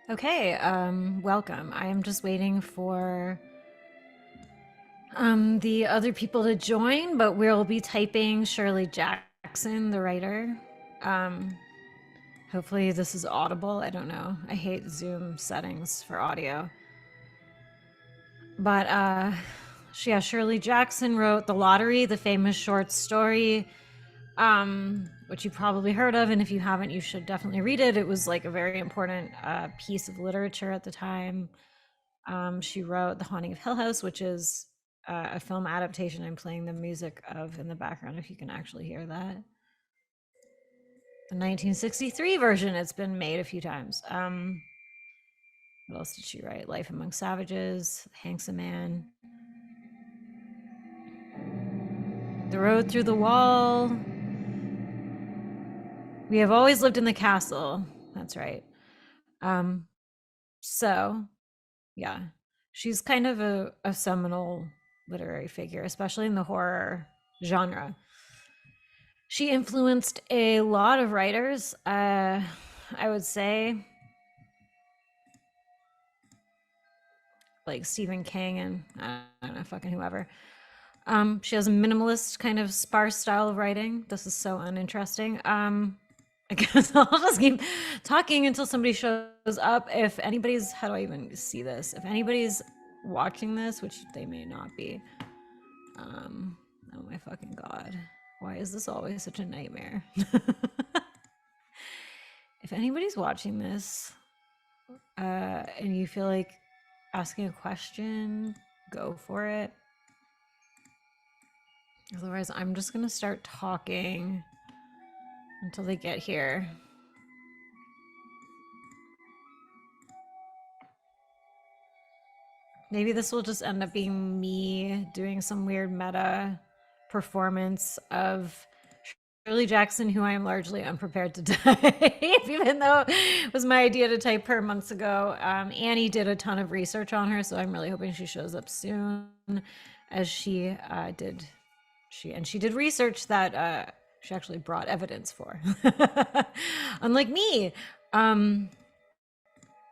Okay, welcome. I am just waiting for the other people to join, but we'll be typing Shirley Jackson, the writer. Um, Hopefully this is audible. I don't know. I hate Zoom settings for audio. But yeah, Shirley Jackson wrote The Lottery, the famous short story, which you probably heard of, and if you haven't, you should definitely read it. It was like a very important piece of literature at the time. She wrote The Haunting of Hill House, which is a film adaptation I'm playing the music of in the background, if you can actually hear that. The 1963 version, it's been made a few times. What else did she write? Life Among Savages, Hank's a Man, The Road Through the Wall. We Have Always Lived in the Castle. That's right. Um, so, yeah, she's kind of a seminal literary figure, especially in the horror genre. She influenced a lot of writers. I would say like Stephen King and I don't know, fucking whoever. She has a minimalist kind of sparse style of writing. This is so uninteresting. I guess I'll just keep talking until somebody shows up. If anybody's, how do I even see this? If anybody's watching this, which they may not be, oh my fucking god, why is this always such a nightmare? If anybody's watching this, and you feel like asking a question, go for it. Otherwise, I'm just gonna start talking until they get here. Maybe this will just end up being me doing some weird meta performance of Shirley Jackson, who I am largely unprepared to type, even though it was my idea to type her months ago. Annie did a ton of research on her, so I'm really hoping she shows up soon, as she did. She did research that she actually brought evidence for, unlike me.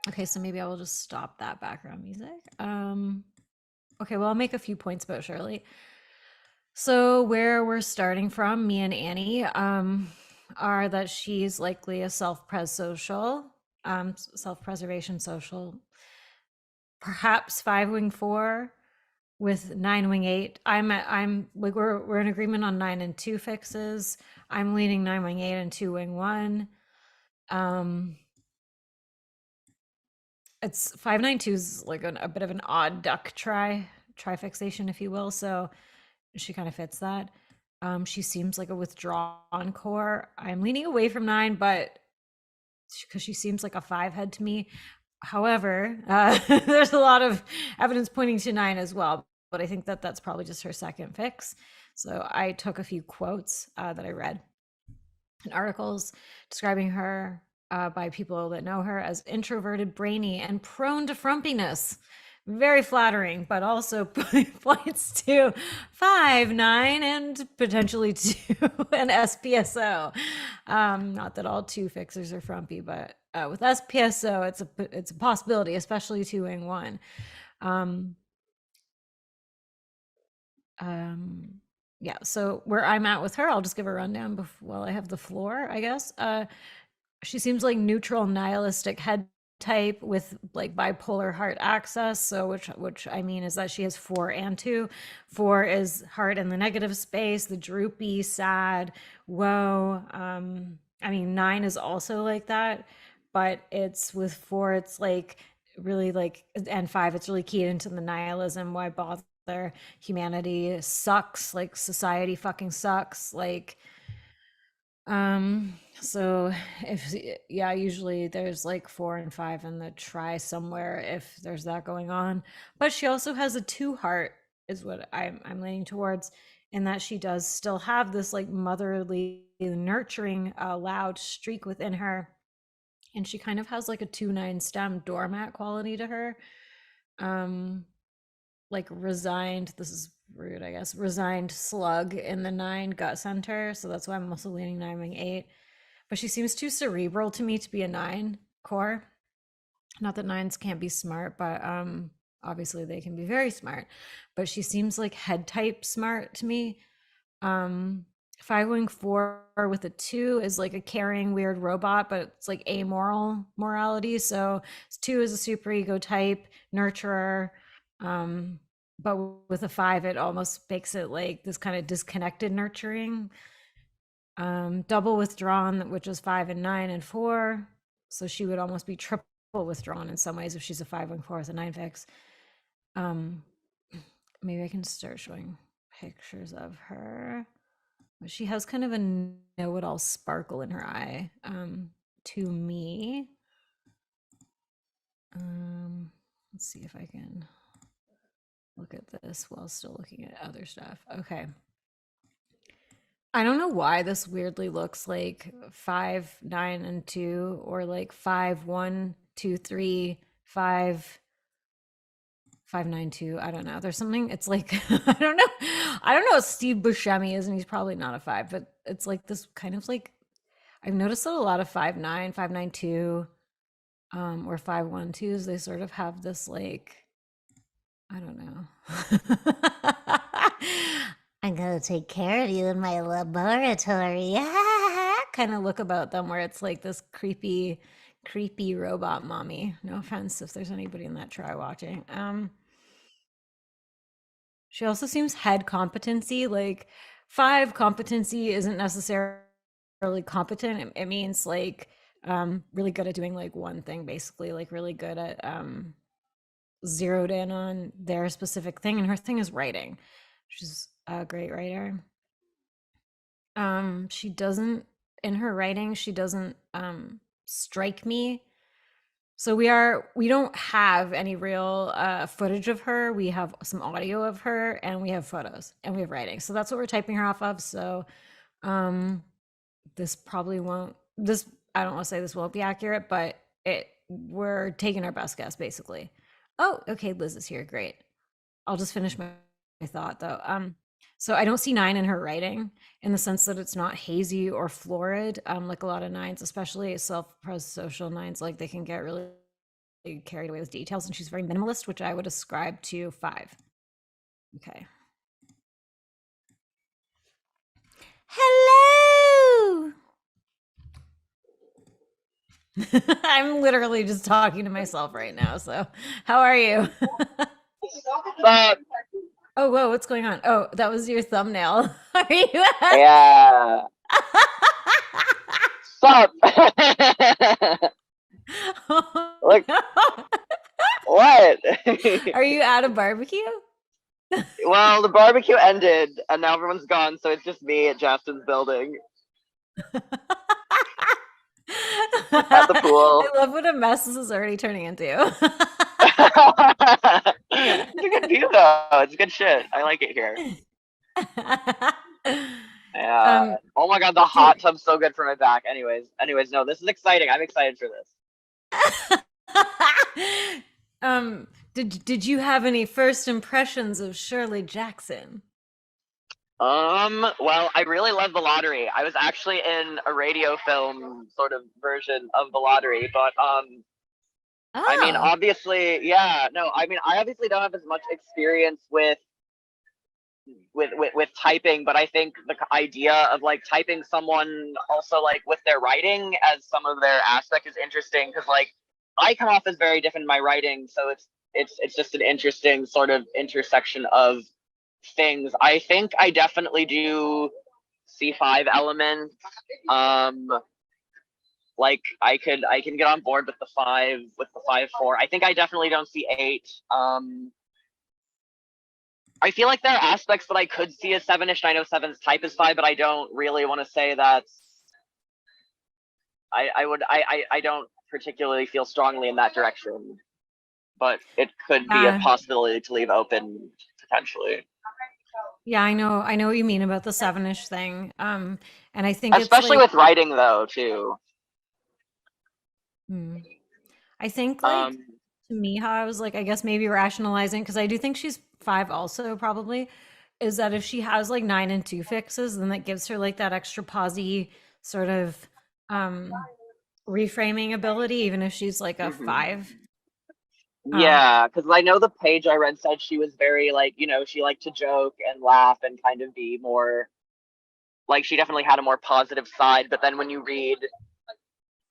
Okay, so maybe I will just stop that background music. Okay, well, I'll make a few points about Shirley. So where we're starting from, me and Annie, are that she's likely a self-preservation social, perhaps 5-wing 4 with 9-wing 8. I'm like we're in agreement on 9 and 2 fixes. I'm leaning 9-wing 8 and 2-wing 1. It's 592 is like a bit of an odd duck tri-fixation, if you will. So she kind of fits that. She seems like a withdrawn core. I'm leaning away from 9, but because she seems like a 5 head to me. However, there's a lot of evidence pointing to 9 as well, but I think that that's probably just her second fix. So I took a few quotes that I read in articles describing her by people that know her as introverted, brainy, and prone to frumpiness. Very flattering, but also points to 5, 9, and potentially 2, and SPSO. Not that all 2 fixers are frumpy, but with SPSO, it's a possibility, especially 2-wing 1. Yeah, so where I'm at with her, I'll just give a rundown while I have the floor, I guess. She seems like neutral nihilistic head type with like bipolar heart access. So which I mean is that she has 4 and 2. 4 is heart in the negative space, the droopy, sad, whoa. I mean 9 is also like that, but it's with 4, it's like really like, and 5, it's really keyed into the nihilism. Why bother? Humanity sucks, like society fucking sucks, like so if, yeah, usually there's like 4 and 5 in the try somewhere if there's that going on. But she also has a 2 heart, is what I'm leaning towards, in that she does still have this like motherly, nurturing, loud streak within her, and she kind of has like a 2-9 stem doormat quality to her. Like resigned, this is rude, I guess, resigned slug in the 9 gut center. So that's why I'm also leaning 9-wing 8. But she seems too cerebral to me to be a 9 core. Not that nines can't be smart, but obviously they can be very smart. But she seems like head type smart to me. Um 5 wing 4 with a 2 is like a caring weird robot, but it's like amoral morality. So 2 is a super ego type, nurturer. Um, but with a 5, it almost makes it like this kind of disconnected nurturing. Double withdrawn, which is 5 and 9 and 4. So she would almost be triple withdrawn in some ways if she's a 5 wing 4 with a 9 fix. Um, maybe I can start showing pictures of her. She has kind of a know-it-all sparkle in her eye, to me. Let's see if I can look at this while still looking at other stuff. Okay. I don't know why this weirdly looks like 5, 9, and 2, or like 5, 1, 2, 3, 5, 5, 9, 2. I don't know. There's something, it's like, I don't know. I don't know what Steve Buscemi is, and he's probably not a 5, but it's like this kind of like, I've noticed that a lot of 5, 9, 5, 9, 2, or 5, 1, 2s, they sort of have this like, I don't know. I'm gonna take care of you in my laboratory. Kind of look about them where it's like this creepy, creepy robot mommy. No offense if there's anybody in that try watching. She also seems head competency. Like 5 competency isn't necessarily competent. It means like really good at doing like one thing, basically, like really good at zeroed in on their specific thing. And her thing is writing. She's a great writer. She doesn't, in her writing, she doesn't strike me. So we don't have any real footage of her. We have some audio of her, and we have photos, and we have writing. So that's what we're typing her off of. So this probably won't, this, I don't want to say this won't be accurate, but we're taking our best guess basically. Oh, okay, Liz is here. Great. I'll just finish my thought though. So I don't see 9 in her writing, in the sense that it's not hazy or florid, like a lot of 9s, especially self-social 9s, like they can get really carried away with details, and she's very minimalist, which I would ascribe to 5. Okay. Hello. I'm literally just talking to myself right now. So, how are you? Oh, whoa, what's going on? Oh, that was your thumbnail. Are you? Yeah. Sup? Oh, Look, no. what? Are you at a barbecue? Well, the barbecue ended, and now everyone's gone, so it's just me at Justin's building at the I pool. love what a mess this is already turning into. It's a good view, though. It's good shit. I like it here. Yeah. um, Oh my god, the hot tub's so good for my back. Anyways, no, this is exciting. I'm excited for this. did you have any first impressions of Shirley Jackson? Well, I really love the lottery. I was actually in a radio film sort of version of the lottery, but I mean, Oh, obviously, yeah, no, I mean, I obviously don't have as much experience with typing, but I think the idea of like typing someone also like with their writing as some of their aspect is interesting, because like I come off as very different in my writing, so it's just an interesting sort of intersection of things. I think I definitely do C5 elements. Um, like I can get on board with the 5 4. I think I definitely don't see 8. I feel like there are aspects that I could see as 7ish. I know 7's type is 5, but I don't really want to say that's. I don't particularly feel strongly in that direction, but it could be a yeah. possibility to leave open potentially. Yeah, I know what you mean about the 7ish thing. And I think it's Especially like, with writing though too. hmm, I think like, Um, to me, how I was like, I guess maybe rationalizing, because I do think she's 5 also, probably, is that if she has like 9 and 2 fixes, then that gives her like that extra posy sort of um reframing ability, even if she's like a mhm. 5. Yeah, because I know the page I read said she was very like, she liked to joke and laugh and kind of be more like she definitely had a more positive side. But then when you read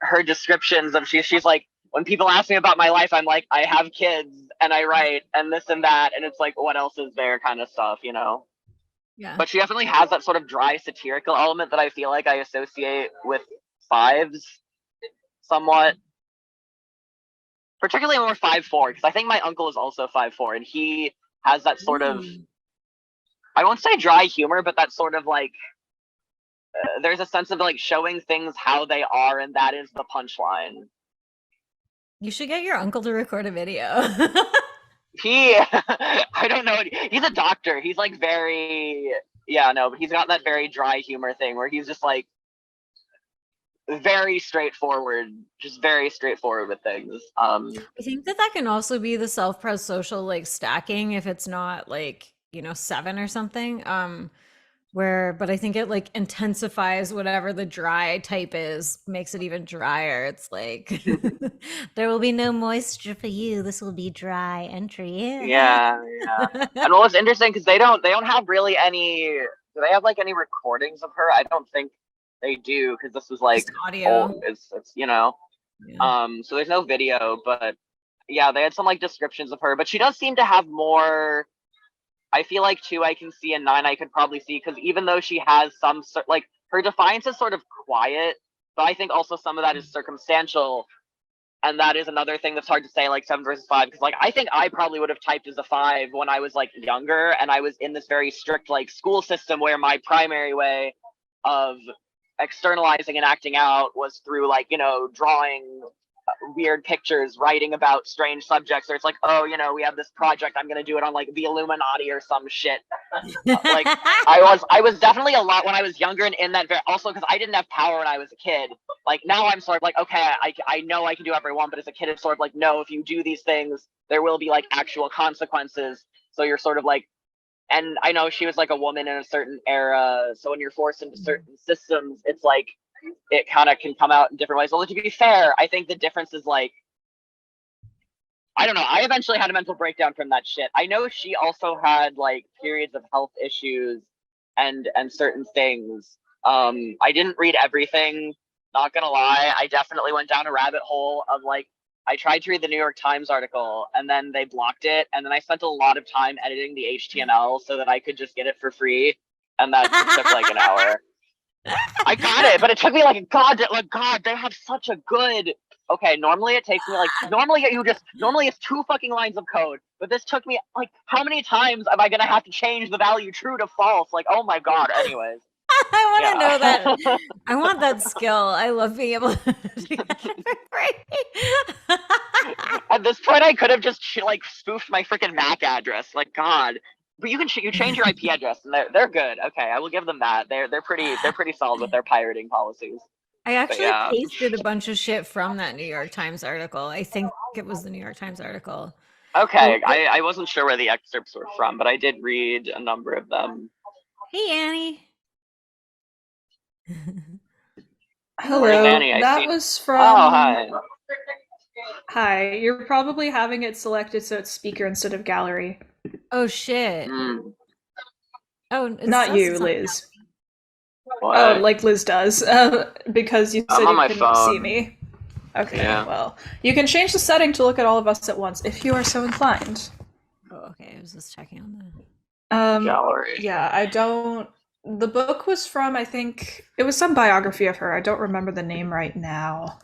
her descriptions of she's like, when people ask me about my life, I'm like, I have kids and I write and this and that, and it's like, what else is there kind of stuff. Yeah. But she definitely has that sort of dry satirical element that I feel like I associate with fives somewhat, particularly when we're 5'4", because I think my uncle is also 5'4", and he has that sort of, Ooh. I won't say dry humor, but that sort of like, there's a sense of like showing things how they are, and that is the punchline. You should get your uncle to record a video. I don't know, he's a doctor. He's like very, yeah, no, but he's got that very dry humor thing where he's just like very straightforward, just very straightforward with things. I think that can also be the self-pres social like stacking if it's not like, 7 or something. But I think it like intensifies whatever the dry type is, makes it even drier. It's like there will be no moisture for you. This will be dry entry. Yeah, yeah. And what was interesting because they don't have really any. Do they have like any recordings of her? I don't think they do because this was like Just audio. old. It's Yeah. so there's no video, but yeah, they had some like descriptions of her, but she does seem to have more. I feel like 2 I can see and 9 I could probably see because even though she has some like her defiance is sort of quiet, but I think also some of that is circumstantial, and that is another thing that's hard to say, like 7 versus 5, because like I think I probably would have typed as a 5 when I was like younger and I was in this very strict like school system where my primary way of externalizing and acting out was through like drawing weird pictures, writing about strange subjects, or it's like, oh, we have this project, I'm gonna do it on like the Illuminati or some shit. Like I was definitely a lot when I was younger, and in that also because I didn't have power when I was a kid. Like now I'm sort of like, okay, I know I can do whatever I want, but as a kid it's sort of like, no, if you do these things there will be like actual consequences. So you're sort of like, and I know she was like a woman in a certain era, so when you're forced into certain systems it's like it kind of can come out in different ways. Well, to be fair, I think the difference is like, I don't know. I eventually had a mental breakdown from that shit. I know she also had like periods of health issues and certain things. I didn't read everything, not gonna lie. I definitely went down a rabbit hole of like, I tried to read the New York Times article and then they blocked it, and then I spent a lot of time editing the HTML so that I could just get it for free, and that took like an hour. I got it, but it took me like God, they have such a good. Okay, normally it takes me like normally it's 2 fucking lines of code, but this took me like, how many times am I gonna have to change the value true to false? Like, oh my God. Anyways, I want to know yeah. that. I want that skill. I love being able to do that for free. At this point, I could have just like spoofed my freaking MAC address. Like, God. But you change your IP address and they're good. Okay, I will give them that. They're pretty solid with their pirating policies. I But actually yeah. pasted a bunch of shit from that New York Times article. I think it was the New York Times article. Okay, Oh, I wasn't sure where the excerpts were from, but I did read a number of them. hey, Annie. Where's Hello, Annie? I that see. was Oh, from. hi. Hi, you're probably having it selected so it's speaker instead of gallery. Oh shit. Mm, Oh, it Not says you, it's on Liz. what? Oh, like Liz does, because you I'm said on you my couldn't see phone. me. Okay, Yeah. well, you can change the setting to look at all of us at once if you are so inclined. Oh, okay. I was just checking on that. Gallery. Yeah, I don't. The book was from, I think, it was some biography of her. I don't remember the name right now.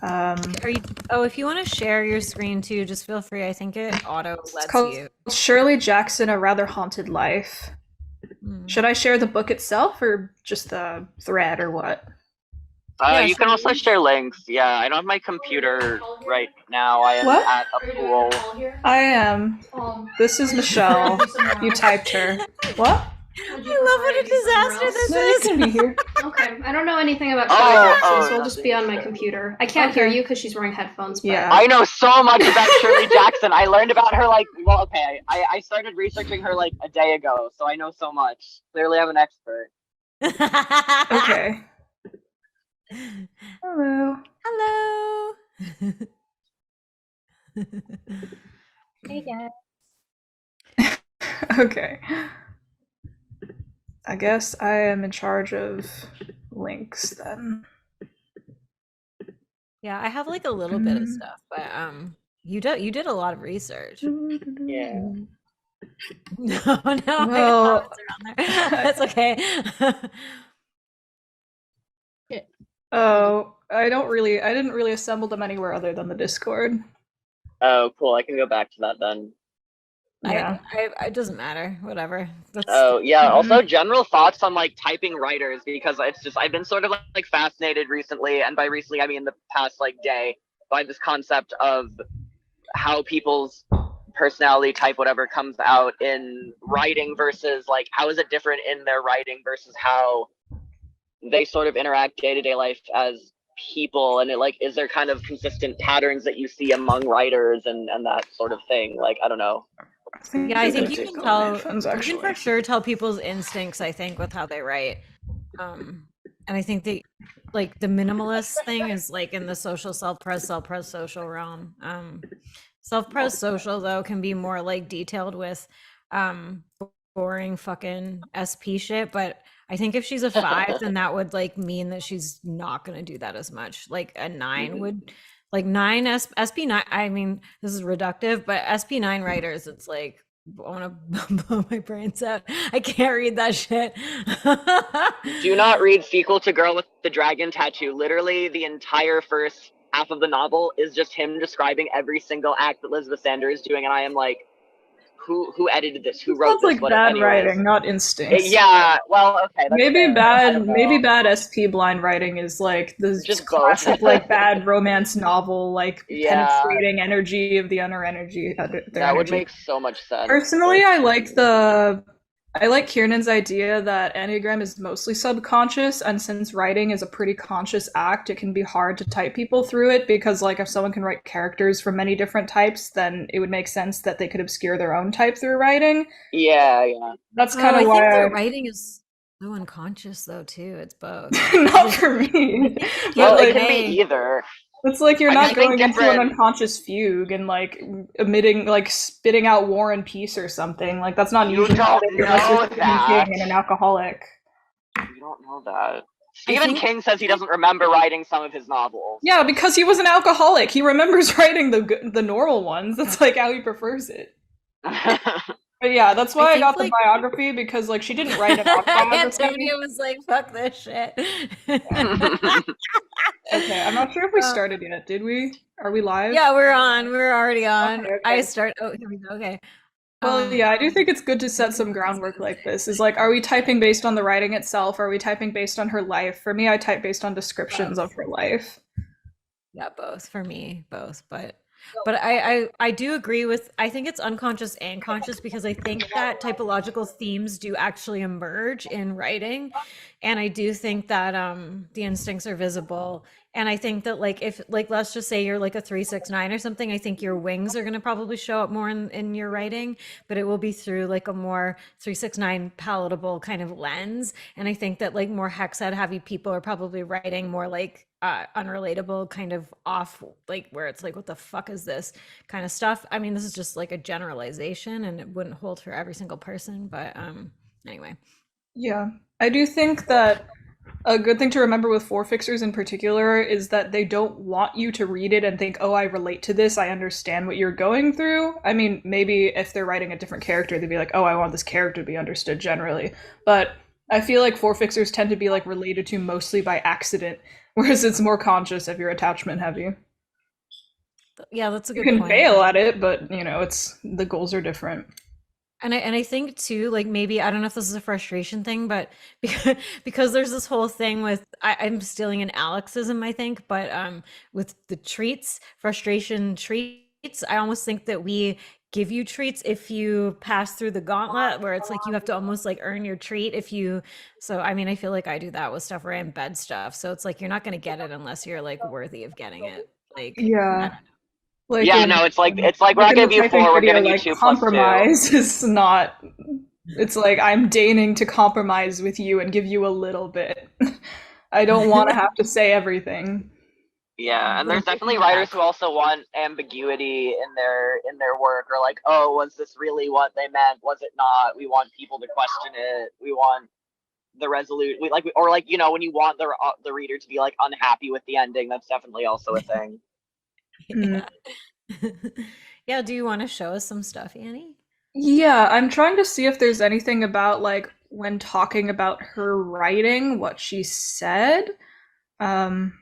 If you want to share your screen too, just feel free. I think it auto It's lets called you. Shirley Jackson: A Rather Haunted Life. Hmm. Should I share the book itself or just the thread or what? Yeah, You can share also links. share links. Yeah, I don't have my computer right now. I am What? at a pool. I am. This is Michelle. You typed her. What? I love what a disaster this No, you is. can be here. Okay, I don't know anything about Oh, Shirley Jackson, oh, so I'll just be on my computer. I can't hear you because she's wearing headphones. But Yeah. I know so much about Shirley Jackson. I learned about her like, well, okay, I started researching her like a day ago, so I know so much. Clearly, I'm an expert. Okay. Hello. Hello. Hey guys. Okay. I guess I am in charge of links then. Yeah, I have like a little bit of stuff, but you did a lot of research. Yeah. No, I got Well, comments around there. That's okay. oh, I didn't really assemble them anywhere other than the Discord. Oh, cool. I can go back to that then. Yeah. It doesn't matter. Whatever. That's Oh, yeah. Also, general thoughts on like typing writers, because it's just I've been sort of like fascinated recently, and by recently I mean the past like day, by this concept of how people's personality type whatever comes out in writing versus like how is it different in their writing versus how they sort of interact day-to-day life as people, and it like is there kind of consistent patterns that you see among writers and that sort of thing. Like I don't know. Yeah, I think you take can all tell. my funds, You can actually. for sure tell people's instincts, I think, with how they write. And I think the like the minimalist thing is like in the social self-pres social realm. Self-pres social though can be more like detailed with boring fucking SP shit, but I think if she's a 5, then that would like mean that she's not gonna do that as much. Like a 9 would, like 9 SP9. I mean, this is reductive, but SP9 writers, it's like I want to blow my brains out. I can't read that shit. Do not read Sequel to Girl with the Dragon Tattoo. Literally, the entire first half of the novel is just him describing every single act that Elizabeth Sander is doing, and I am like, who edited this? Who wrote Sounds this? like What? bad Anyways, writing, not instincts. yeah. Well, okay. That's Maybe fair. I don't know. bad SP blind writing is like the Just both. classic like bad romance novel, like Yeah. penetrating energy of the inner energy. That would make so much sense. Personally, I like Kiernan's idea that Enneagram is mostly subconscious, and since writing is a pretty conscious act, it can be hard to type people through it, because like if someone can write characters from many different types, then it would make sense that they could obscure their own type through writing. Yeah, yeah. That's kind of I why think the writing is so unconscious though too. It's both. not for me. Well, But it like, can be either. it's like you're I not just think going into an different- unconscious fugue and like emitting, like spitting out War and Peace or something. Like that's not You usually don't unless you're know Stephen that. King and an alcoholic. You don't know that. Stephen think- King says he doesn't remember writing some of his novels. Yeah, because he was an alcoholic. He remembers writing the normal ones. That's like how he prefers it. But yeah, that's why I think, got the like- biography, because like she didn't write an autobiography. Antonia was like, "Fuck this shit." Okay, I'm not sure if we started yet. Did we? Are we live? Yeah, we're on. We're already on. Okay, okay. I start. Oh, here we go. Okay. Well, yeah, I do think it's good to set some groundwork like this. Is like, are we typing based on the writing itself? Or are we typing based on her life? For me, I type based on descriptions of her life. Yeah, both for me, both. But I do agree with. I think it's unconscious and conscious, because I think that typological themes do actually emerge in writing, and I do think that the instincts are visible. And I think that like if like let's just say you're like a 369 or something, I think your wings are going to probably show up more in your writing, but it will be through like a more 369 palatable kind of lens. And I think that like more hexad heavy people are probably writing more like unrelatable kind of off, like where it's like, what the fuck is this kind of stuff. I mean, this is just like a generalization and it wouldn't hold for every single person, but anyway. Yeah, I do think that a good thing to remember with four fixers in particular is that they don't want you to read it and think, oh, I relate to this, I understand what you're going through. I mean, maybe if they're writing a different character, they'd be like, oh, I want this character to be understood generally. But I feel like four fixers tend to be like related to mostly by accident, whereas it's more conscious if you're attachment heavy. Yeah, that's a good You can point. fail at it, but you know, it's the goals are different. And I think too, like maybe I don't know if this is a frustration thing, but because there's this whole thing with I'm stealing an Alexism, I think, but with the treats, frustration treats, I almost think that we give you treats if you pass through the gauntlet, where it's like you have to almost like earn your treat if you. So I mean, I feel like I do that with stuff where I embed stuff. So it's like you're not going to get it unless you're like worthy of getting it. Like Yeah. Like yeah, in- no, it's like we're like not in giving the you typing 4, we're video, giving you like, 2 plus 2. compromise is not. It's like I'm deigning to compromise with you and give you a little bit. I don't want to have to say everything. Yeah, and little there's definitely writers who also want ambiguity in their work, or like, oh, was this really what they meant? Was it not? We want people to question it. We want the resolute. We like, or like, you know, when you want the reader to be like unhappy with the ending, that's definitely also a thing. Mm. Yeah. Yeah, do you want to show us some stuff, Annie? Yeah, I'm trying to see if there's anything about like when talking about her writing, what she said. Um,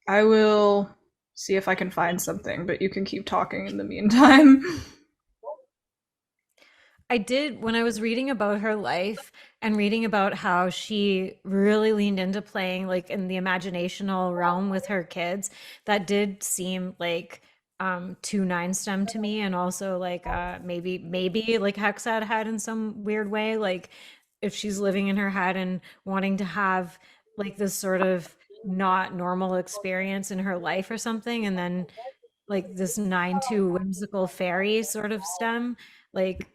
I will see if I can find something, but you can keep talking in the meantime. I did when I was reading about her life and reading about how she really leaned into playing like in the imaginational realm with her kids. That did seem like 2 9 stem to me, and also like maybe like Hexad had in some weird way, like if she's living in her head and wanting to have like this sort of not normal experience in her life or something, and then like this 9 2 whimsical fairy sort of stem, like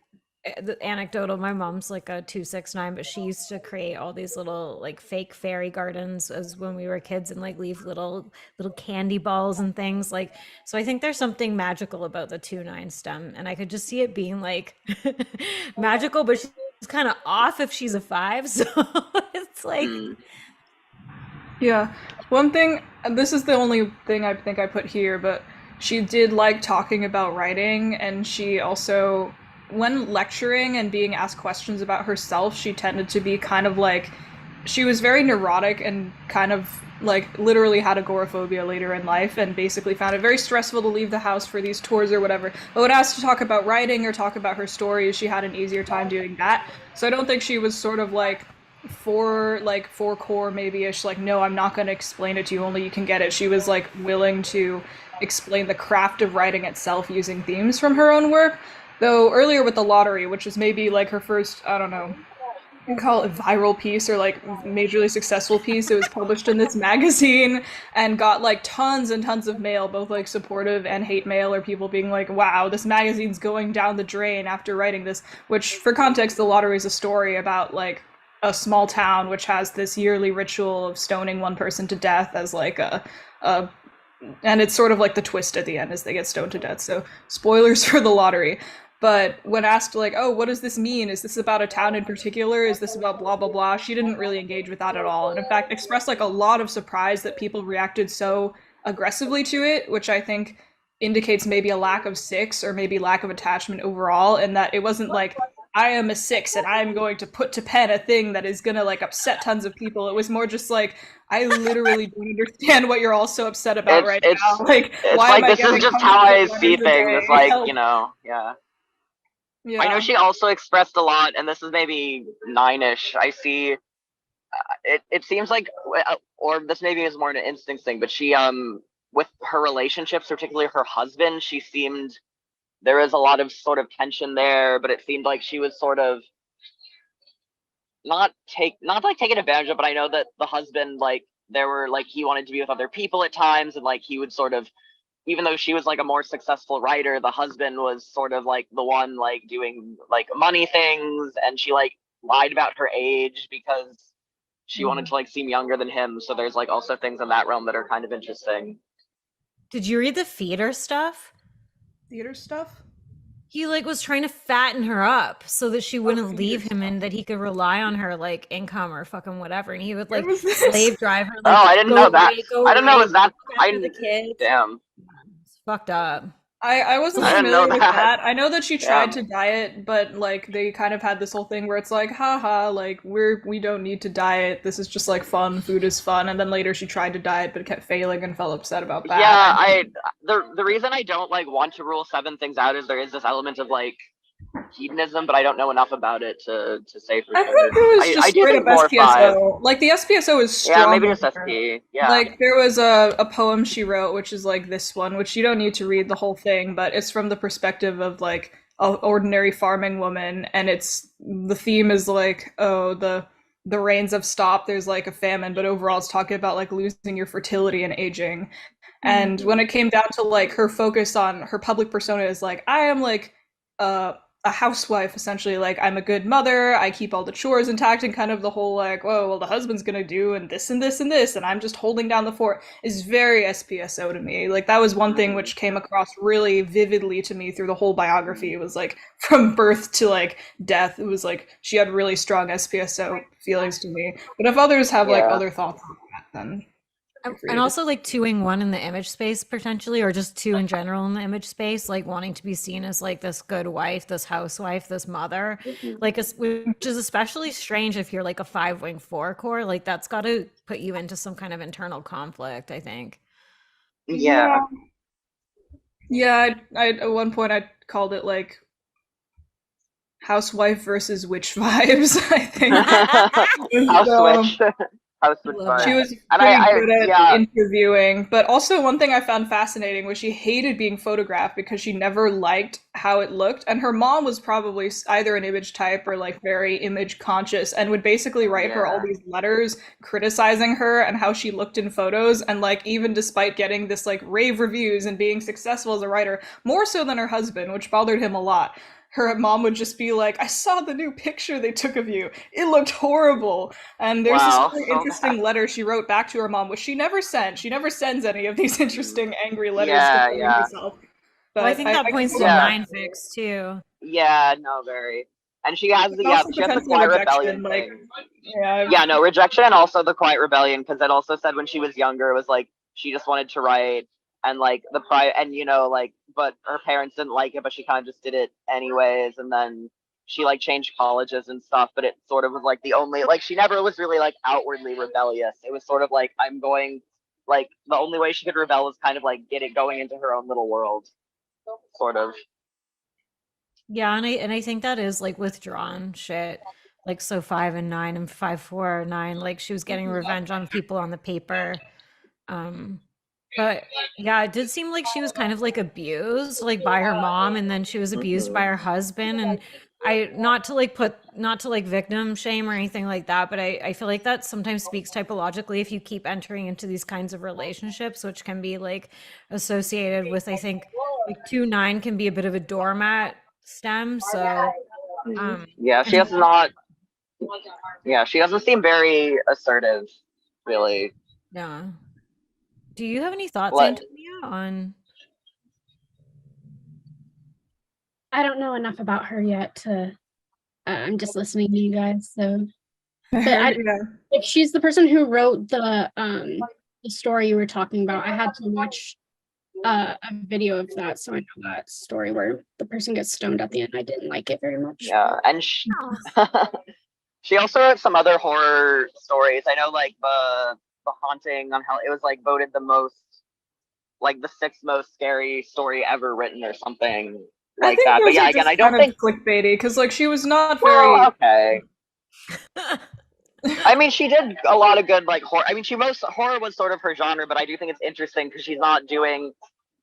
the anecdotal, my mom's like a 2 6 9, but she used to create all these little like fake fairy gardens as when we were kids, and like leave little candy balls and things like. So I think there's something magical about the 2 9 stem, and I could just see it being like magical, but she's kind of off if she's a 5, so it's like Mm. Yeah. One thing, and this is the only thing I think I put here, but she did like talking about writing, and she also, when lecturing and being asked questions about herself, she tended to be kind of like, she was very neurotic and kind of like literally had agoraphobia later in life, and basically found it very stressful to leave the house for these tours or whatever. But when asked to talk about writing or talk about her stories, she had an easier time doing that. So I don't think she was sort of like four core maybe ish, like, no, I'm not going to explain it to you, only you can get it. She was like willing to explain the craft of writing itself using themes from her own work. Though earlier with the lottery, which was maybe like her first, I don't know, you can call it viral piece or like majorly successful piece. It was published in this magazine and got like tons and tons of mail, both like supportive and hate mail, or people being like, wow, this magazine's going down the drain after writing this. Which, for context, the lottery is a story about like a small town which has this yearly ritual of stoning one person to death as like a and it's sort of like the twist at the end as they get stoned to death. So spoilers for the lottery. But when asked like, oh, what does this mean? Is this about a town in particular? Is this about blah blah blah? She didn't really engage with that at all, and in fact expressed like a lot of surprise that people reacted so aggressively to it, which I think indicates maybe a lack of 6 or maybe lack of attachment overall, and that it wasn't like, I am a 6 and I'm going to put to pen a thing that is gonna like upset tons of people. It was more just like, I literally don't understand what you're all so upset about right now. Like, it's why like, am I this is getting just hundreds how of I letters see a things. day? It's like, Help. you know, yeah. Yeah. I know she also expressed a lot, and this is maybe 9ish. I see. It seems like, or this maybe is more an instinct thing, but she with her relationships, particularly her husband, she seemed, there was a lot of sort of tension there, but it seemed like she was sort of not like taking advantage of, but I know that the husband, like, there were like, he wanted to be with other people at times, and like he would sort of, even though she was like a more successful writer, the husband was sort of like the one like doing like money things, and she like lied about her age because she wanted to like seem younger than him. So there's like also things in that realm that are kind of interesting. did you read the feeder stuff? Theater stuff? He like was trying to fatten her up so that she wouldn't feeder leave him stuff. and that he could rely on her like income or fucking whatever. And he would Where like was this? slave drive her, Oh, like I didn't know that. go I didn't know it away, was that. look after the kids. Damn. It's fucked up. I wasn't I didn't know familiar with that. that. I know that she tried Damn. to diet, but like they kind of had this whole thing where it's like, haha, like we don't need to diet. This is just like fun. Food is fun. And then later she tried to diet, but kept failing and felt upset about that. Yeah, the reason I don't like want to rule 7 things out is there is this element of like hedonism, but I don't know enough about it to say for I sure. think it was just I do straight think up more 5. SPSO. Like the SPSO is strong. Yeah, maybe just SP. Yeah. Like there was a poem she wrote, which is like this one, which you don't need to read the whole thing, but it's from the perspective of like an ordinary farming woman, and it's, the theme is like, oh, the rains have stopped, there's like a famine, but overall it's talking about like losing your fertility and aging. And when it came down to like her focus on her public persona is like, I am like a housewife, essentially. Like, I'm a good mother, I keep all the chores intact, and kind of the whole like, whoa, well, the husband's gonna do and this and this and this, and I'm just holding down the fort, is very SPSO to me. Like, that was one thing which came across really vividly to me through the whole biography. It was like from birth to like death, it was like she had really strong SPSO feelings to me. But if others have like other thoughts on that, then and also like 2ing1 in the image space potentially, or just 2 in general in the image space, like wanting to be seen as like this good wife, this housewife, this mother, like which is especially strange if you're like a 5w4 core. Like that's got to put you into some kind of internal conflict, I think. Yeah. I at one point I called it like housewife versus witch vibes, I think. House witch. She was pretty good at interviewing, but also one thing I found fascinating was she hated being photographed because she never liked how it looked, and her mom was probably either an image type or like very image conscious and would basically write her all these letters criticizing her and how she looked in photos, and like even despite getting this like rave reviews and being successful as a writer, more so than her husband, which bothered him a lot, her mom would just be like, I saw the new picture they took of you. It looked horrible. And there's this really interesting letter she wrote back to her mom, which she never sent. She never sends any of these interesting, angry letters to herself. But I think that points to 9fix too. Yeah, no, very. And she has the quiet rebellion thing. Rejection, and also the quiet rebellion, because it also said when she was younger, it was like she just wanted to write, and like but her parents didn't like it, but she kind of just did it anyways. And then she like changed colleges and stuff, but it sort of was like the only, like, she never was really like outwardly rebellious. It was sort of like, I'm going, like, the only way she could rebel is kind of like going into her own little world, sort of. Yeah, and I think that is like withdrawn shit. Like, so 5 and 9 and 5, 4, 9, like she was getting revenge on people on the paper. But yeah, it did seem like she was kind of like abused like by her mom, and then she was abused by her husband. And not to victim shame or anything like that, but I feel like that sometimes speaks typologically if you keep entering into these kinds of relationships, which can be like associated with, I think, like 2-9 can be a bit of a doormat stem. So she doesn't seem very assertive, really. Yeah. Do you have any thoughts, Antonia, on? I don't know enough about her yet to. I'm just listening to you guys. So, but if she's the person who wrote the story you were talking about, I had to watch a video of that, so I know that story where the person gets stoned at the end. I didn't like it very much. Yeah, and she also wrote some other horror stories. I know, like the Haunting on Hell, it was like voted the most, like the 6th most scary story ever written or something like that. But yeah, again, I don't think clickbaity, because like she was not very okay. I mean, she did a lot of good like horror. I mean, horror was sort of her genre, but I do think it's interesting because she's not doing,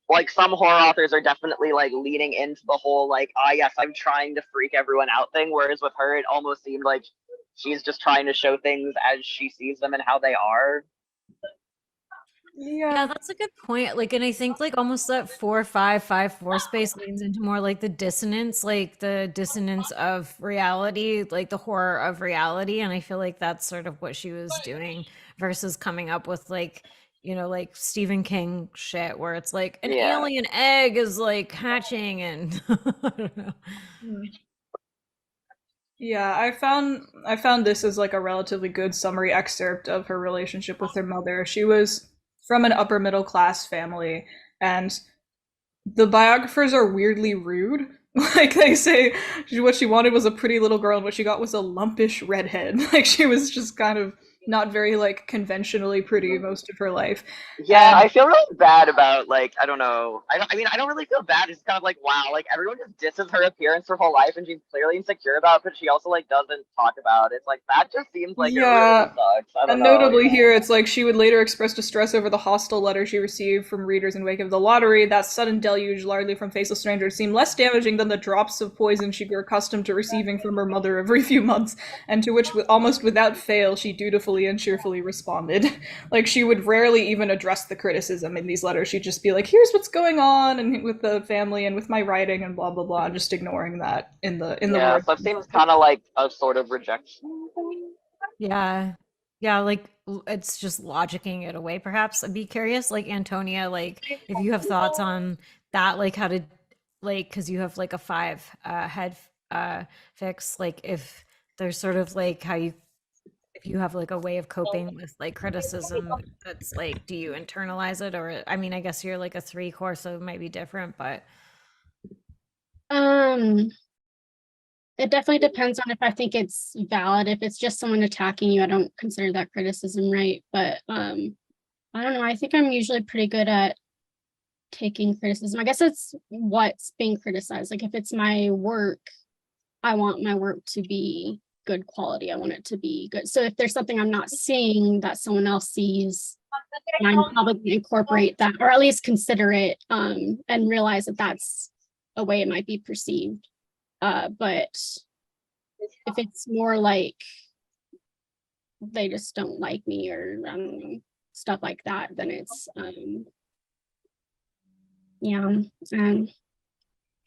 like, some horror authors are definitely like leaning into the whole like, yes, I'm trying to freak everyone out thing, whereas with her it almost seemed like she's just trying to show things as she sees them and how they are. Yeah, that's a good point. Like, and I think like almost that 4-5-5-4 space leans into more like the dissonance of reality, like the horror of reality. And I feel like that's sort of what she was doing versus coming up with like, like Stephen King shit where it's like an alien egg is like hatching and I don't know. Yeah, I found this as like a relatively good summary excerpt of her relationship with her mother. She was from an upper middle class family, and the biographers are weirdly rude. Like, they say what she wanted was a pretty little girl and what she got was a lumpish redhead. Like, she was just kind of not very like conventionally pretty most of her life. Yeah, I feel really bad about, like, I don't know. I don't really feel bad. It's kind of like, wow, like everyone just disses her appearance her whole life, and she's clearly insecure about it, but she also like doesn't talk about it. It's like, that just seems like it really sucks. I don't know. Notably here, it's like she would later express distress over the hostile letter she received from readers in wake of the lottery. That sudden deluge, largely from faceless strangers, seemed less damaging than the drops of poison she grew accustomed to receiving from her mother every few months, and to which, almost without fail, she dutifully playfully and cheerfully responded. Like, she would rarely even address the criticism in these letters. She'd just be like, here's what's going on and with the family and with my writing and blah blah blah, and just ignoring that in the Yeah, words. so it seems kind of like a sort of rejection. Yeah. Yeah, like it's just logicking it away perhaps. I'd be curious, like Antonia, like if you have thoughts on that, like how to like because you have like a five head fix, like if there's sort of like how you if you have like a way of coping with like criticism that's like do you internalize it or I mean I guess you're like a three core so it might be different, but Um, it definitely depends on if I think it's valid. If it's just someone attacking you, I don't consider that criticism, right? But I don't know. I think I'm usually pretty good at taking criticism. I guess it's what's being criticized. Like if it's my work, I want my work to be good quality. I want it to be good. So if there's something I'm not seeing that someone else sees, I'm probably going to incorporate that or at least consider it and realize that that's a way it might be perceived. But if it's more like they just don't like me or stuff like that, then it's yeah, and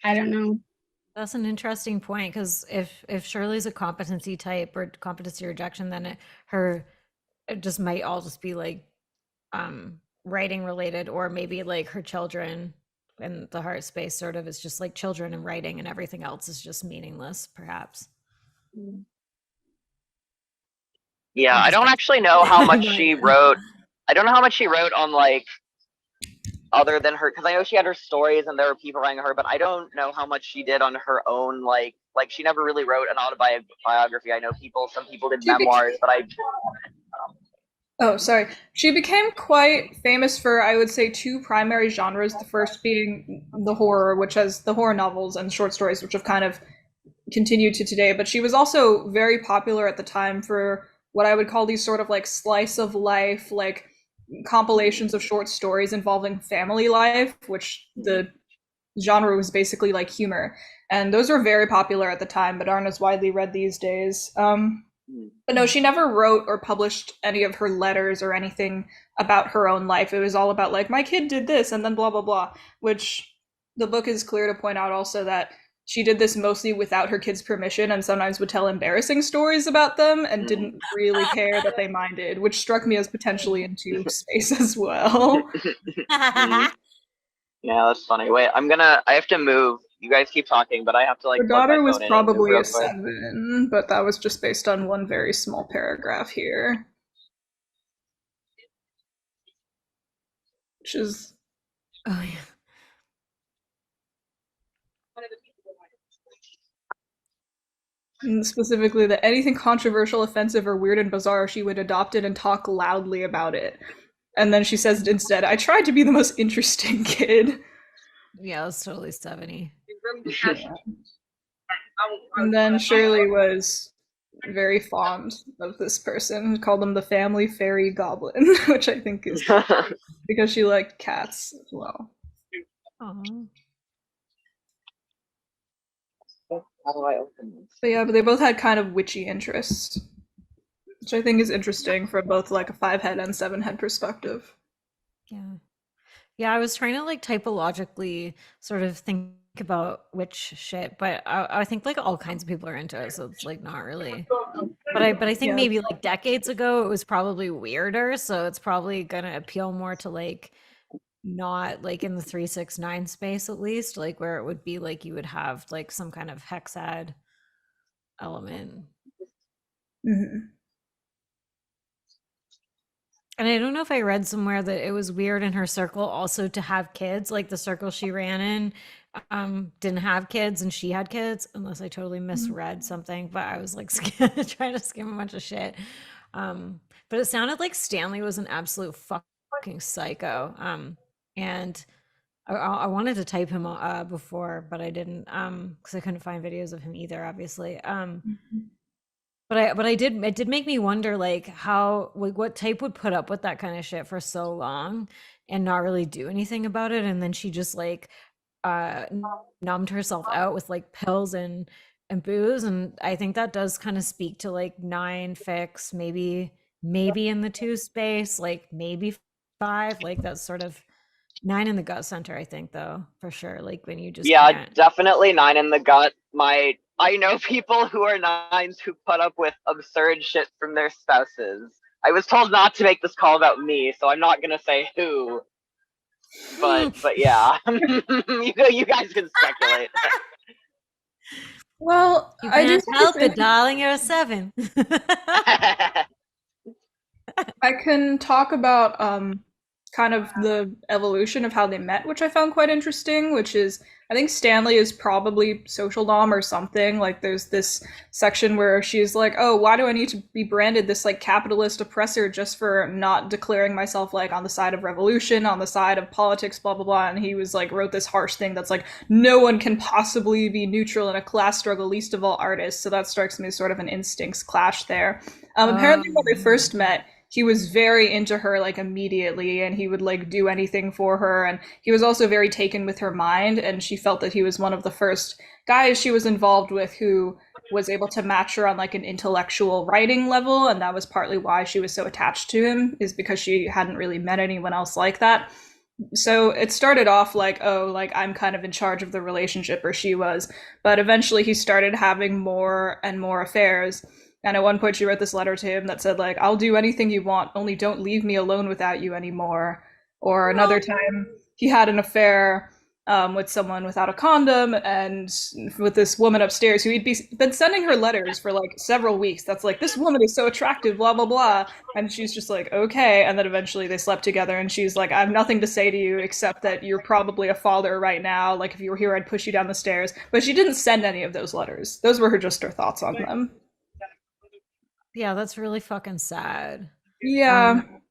I don't know. that's an interesting point because if Shirley's a competency type or competency rejection, then it just might all just be like writing related or maybe like her children and the heart space sort of is just like children and writing and everything else is just meaningless, perhaps. Yeah, I'm I just don't guessing. actually know how much But- she wrote. I don't know how much she wrote on like other than her, because I know she had her stories and there were people writing her, but I don't know how much she did on her own. Like she never really wrote an autobiography. I know some people did memoirs, but I. Oh, sorry. She became quite famous for, I would say, two primary genres. The first being the horror, which has the horror novels and short stories, which have kind of continued to today. But she was also very popular at the time for what I would call these sort of like slice of life, like compilations of short stories involving family life, which the genre was basically like humor. And those were very popular at the time, but aren't as widely read these days. But no, she never wrote or published any of her letters or anything about her own life. It was all about like, my kid did this and then blah, blah, blah, which the book is clear to point out also that she did this mostly without her kids' permission and sometimes would tell embarrassing stories about them and didn't really care that they minded, which struck me as potentially into space as well. Yeah, that's funny. Wait, I have to move. You guys keep talking, but I have to like Her plug my daughter was phone in and move probably real a quick. 7, but that was just based on one very small paragraph here. Which is oh yeah. specifically that anything controversial, offensive, or weird and bizarre, she would adopt it and talk loudly about it. And then she says instead, I tried to be the most interesting kid. Yeah, it's totally 70. And then Shirley was very fond of this person, called them the family fairy goblin, which I think is because she liked cats as well. Aww. How do I open this? But yeah, but they both had kind of witchy interests, which I think is interesting from both like a 5-head and 7-head perspective. Yeah. Yeah, I was trying to like typologically sort of think about which shit, but I think like all kinds of people are into it, so it's like not really. But I think Yeah. maybe like decades ago it was probably weirder, so it's probably gonna appeal more to like not like in the 369 space at least, like where it would be like you would have like some kind of hexad element. Mhm. And I don't know if I read somewhere that it was weird in her circle also to have kids, like the circle she ran in didn't have kids and she had kids, unless I totally misread something, but I was like trying to skim a bunch of shit. But it sounded like Stanley was an absolute fucking psycho. And I wanted to type him before, but I didn't because I couldn't find videos of him either, obviously. But it did make me wonder like how like what type would put up with that kind of shit for so long and not really do anything about it, and then she just like uh numbed herself out with like pills and booze, and I think that does kind of speak to like 9 fix, maybe maybe in the 2 space, like maybe 5, like that's sort of 9 in the gut center, I think, though, for sure. Like when you just Yeah, can't. definitely 9 in the gut. I know people who are 9s who put up with absurd shit from their spouses. I was told not to make this call about me, so I'm not gonna say who. But yeah, you guys can speculate. Well, You I do can't think help it's it, darling. You're a 7. I can talk about kind of the evolution of how they met, which I found quite interesting, which is I think Stanley is probably social dom or something. Like there's this section where she's like, "Oh, why do I need to be branded this like capitalist oppressor just for not declaring myself like on the side of revolution, on the side of politics, blah blah blah." And he was like wrote this harsh thing that's like, "No one can possibly be neutral in a class struggle, least of all artists." So that strikes me as sort of an instincts clash there. Apparently when they first met, he was very into her like immediately, and he would like do anything for her, and he was also very taken with her mind, and she felt that he was one of the first guys she was involved with who was able to match her on like an intellectual writing level, and that was partly why she was so attached to him, is because she hadn't really met anyone else like that. So it started off like, oh, like I'm kind of in charge of the relationship, or she was, but eventually he started having more and more affairs. And at one point, she wrote this letter to him that said, like, "I'll do anything you want, only don't leave me alone without you anymore." Or another time, he had an affair with someone without a condom, and with this woman upstairs who been sending her letters for like several weeks. That's like, "This woman is so attractive, blah blah blah," and she's just like, "Okay." And then eventually they slept together, and she's like, "I have nothing to say to you except that you're probably a father right now. Like, if you were here, I'd push you down the stairs." But she didn't send any of those letters. Those were just her thoughts on them. Yeah, that's really fucking sad. Yeah. Um,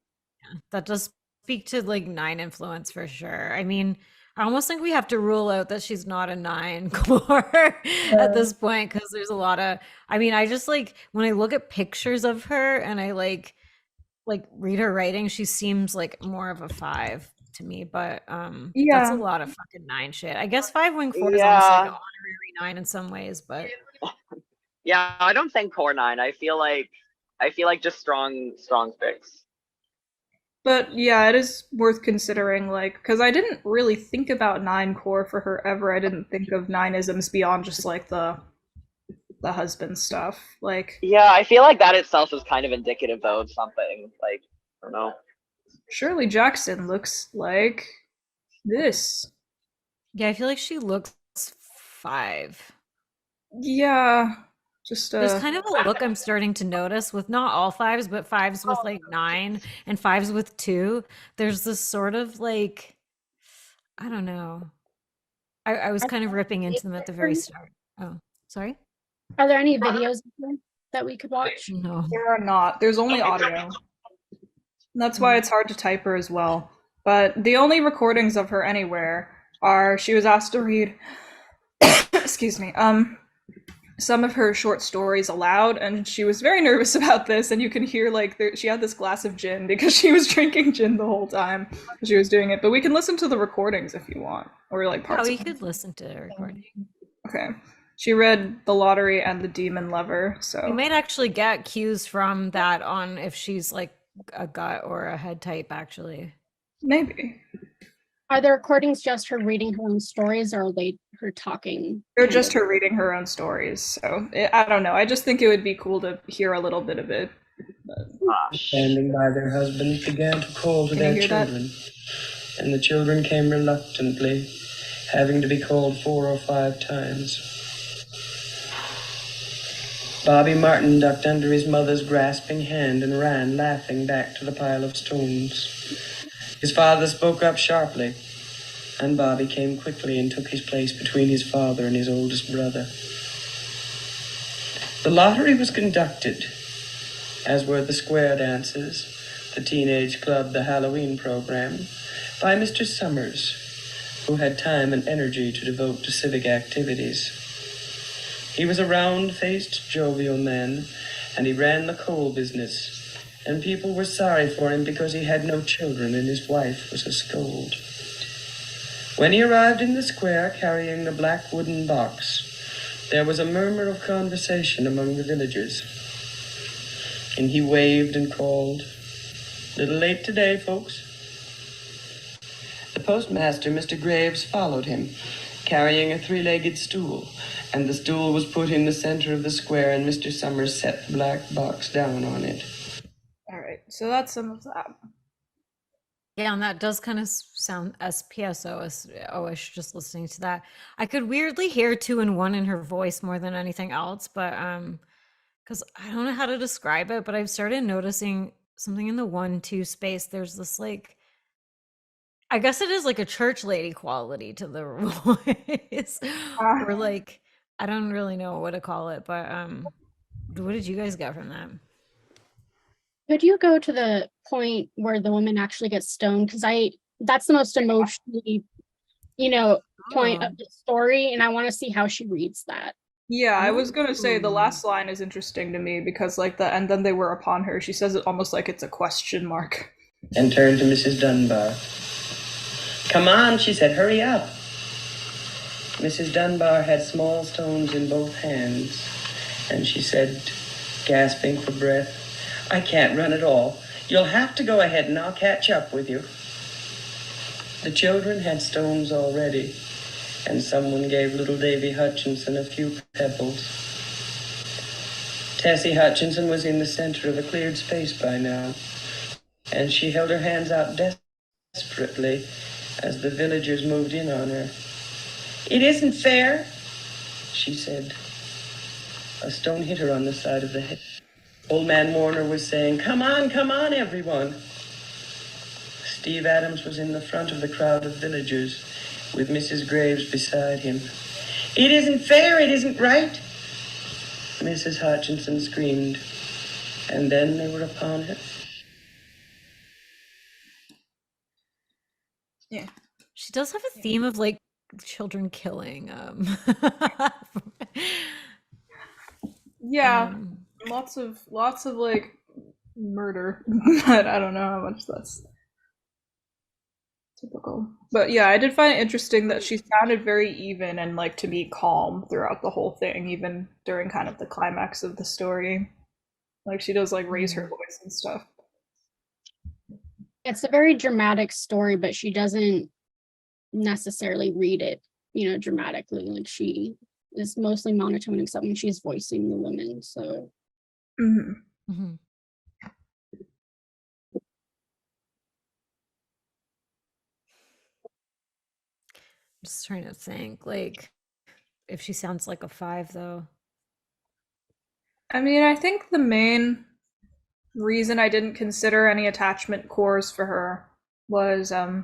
that does speak to like 9 influence for sure. I mean, I almost think we have to rule out that she's not a 9 core at this point, because there's a lot of, I mean, I just like when I look at pictures of her and I like read her writing, she seems like more of a 5 to me, but that's a Yeah. lot of fucking 9 shit. I guess 5 wing 4 is almost like an Yeah, honorary 9 in some ways, but yeah. I don't think core 9. I feel like just strong fix. But yeah, it is worth considering, like, because I didn't really think about 9 core for her ever. I didn't think of 9isms beyond just like the husband stuff. Like, Yeah, I feel like that itself is kind of indicative though of something. Like, I don't know. Shirley Jackson looks like this. yeah, I feel like she looks 5. Yeah, just There's kind of a look I'm starting to notice with not all 5s, but 5s with like 9 and 5s with 2. There's this sort of like, I don't know. I was kind of ripping into them at the very start. Oh, sorry? Are there any videos of her that we could watch? No. there are not. There's only audio. That's why it's hard to type her as well. But the only recordings of her anywhere are she was asked to read excuse me, some of her short stories aloud, and she was very nervous about this, and you can hear like she had this glass of gin because she was drinking gin the whole time she was doing it. But we can listen to the recordings if you want, or like Yeah, parts we of could listen to the recording. Okay. She read The Lottery and The Demon Lover, We so might actually get cues from that on if she's like a gut or a head type, actually. maybe. Are the recordings just her reading her own stories, or are they her talking? They're just her reading her own stories, so I don't know. I just think it would be cool to hear a little bit of it. Standing by their husbands, began to call to Can you their hear that? children, and the children came reluctantly, having to be called 4 or 5 times. Bobby Martin ducked under his mother's grasping hand and ran, laughing, back to the pile of stones. His father spoke up sharply, and Bobby came quickly and took his place between his father and his oldest brother. The lottery was conducted, as were the square dances, the teenage club, the Halloween program, by Mr. Summers, who had time and energy to devote to civic activities. He was a round-faced, jovial man, and he ran the coal business, and people were sorry for him because he had no children and his wife was a scold. When he arrived in the square carrying the black wooden box, there was a murmur of conversation among the villagers. and he waved and called, "Little late today, folks." The postmaster, Mr. Graves, followed him, carrying a three-legged stool, and the stool was put in the center of the square, and Mr. Summers set the black box down on it. All right, so that's some of that. Yeah, and that does kind of sound SPSO-ish just listening to that. I could weirdly hear 2 and 1 in her voice more than anything else, but because I don't know how to describe it, but I've started noticing something in the 1-2 space. There's this like, I guess it is like a church lady quality to the voice, or like I don't really know what to call it, but what did you guys get from that? Could you go to the point where the woman actually gets stoned? Because that's the most emotionally, point of the story, and I want to see how she reads that. Yeah, I was gonna say the last line is interesting to me because and then they were upon her. She says it almost like it's a question mark. And turned to Mrs. Dunbar. "Come on," she said, "hurry up." Mrs. Dunbar had small stones in both hands, and she said, gasping for breath, "I can't run at all. You'll have to go ahead and I'll catch up with you." The children had stones already, and someone gave little Davy Hutchinson a few pebbles. Tessie Hutchinson was in the center of a cleared space by now, and she held her hands out desperately as the villagers moved in on her. "It isn't fair," she said. A stone hit her on the side of the head. Old Man Warner was saying, come on, everyone." Steve Adams was in the front of the crowd of villagers, with Mrs. Graves beside him. "It isn't fair, it isn't right," Mrs. Hutchinson screamed, and then they were upon her. Yeah. She does have a theme of like children killing. Yeah, lots of like murder, but I don't know how much that's typical. But yeah, I did find it interesting that she sounded very even and like to me calm throughout the whole thing, even during kind of the climax of the story. Like she does like raise her voice and stuff. It's a very dramatic story, but she doesn't necessarily read it, dramatically. Like she is mostly monotone except when she's voicing the women. So Just trying to think, like, if she sounds like a 5, though. I mean, I think the main reason I didn't consider any attachment cores for her was, I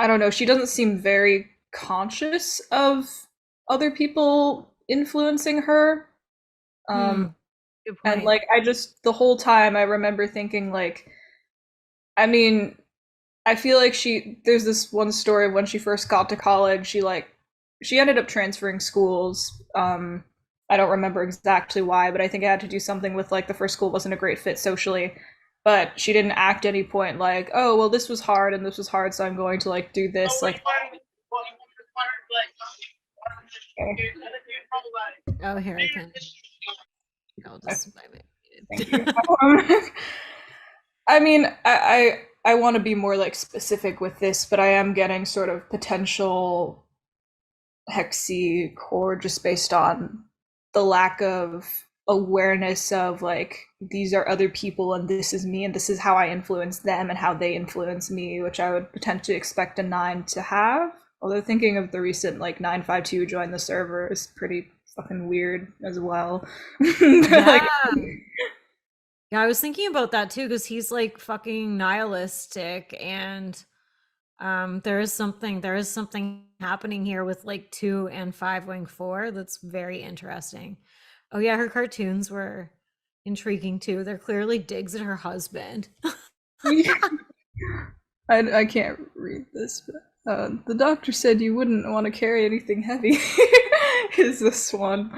don't know, she doesn't seem very conscious of other people influencing her. Good point. And like, the whole time I remember thinking like, I mean, I feel like there's this one story when she first got to college, she ended up transferring schools. I don't remember exactly why, but I think it had to do something with like the first school wasn't a great fit socially. But she didn't act any point like, oh, well, this was hard and this was hard, so I'm going to like do this. Like, oh, here I can. I'll just. Thank you. I mean, I want to be more like specific with this, but I am getting sort of potential hexy core just based on the lack of awareness of like these are other people and this is me and this is how I influence them and how they influence me, which I would potentially expect a 9 to have. Although thinking of the recent like 952 join the server is pretty fucking weird as well. Yeah. Yeah, I was thinking about that too because he's like fucking nihilistic and there is something happening here with like 2 and 5w4 that's very interesting. Oh yeah, her cartoons were intriguing too. They're clearly digs at her husband. I can't read this, but the doctor said you wouldn't want to carry anything heavy. Is this one?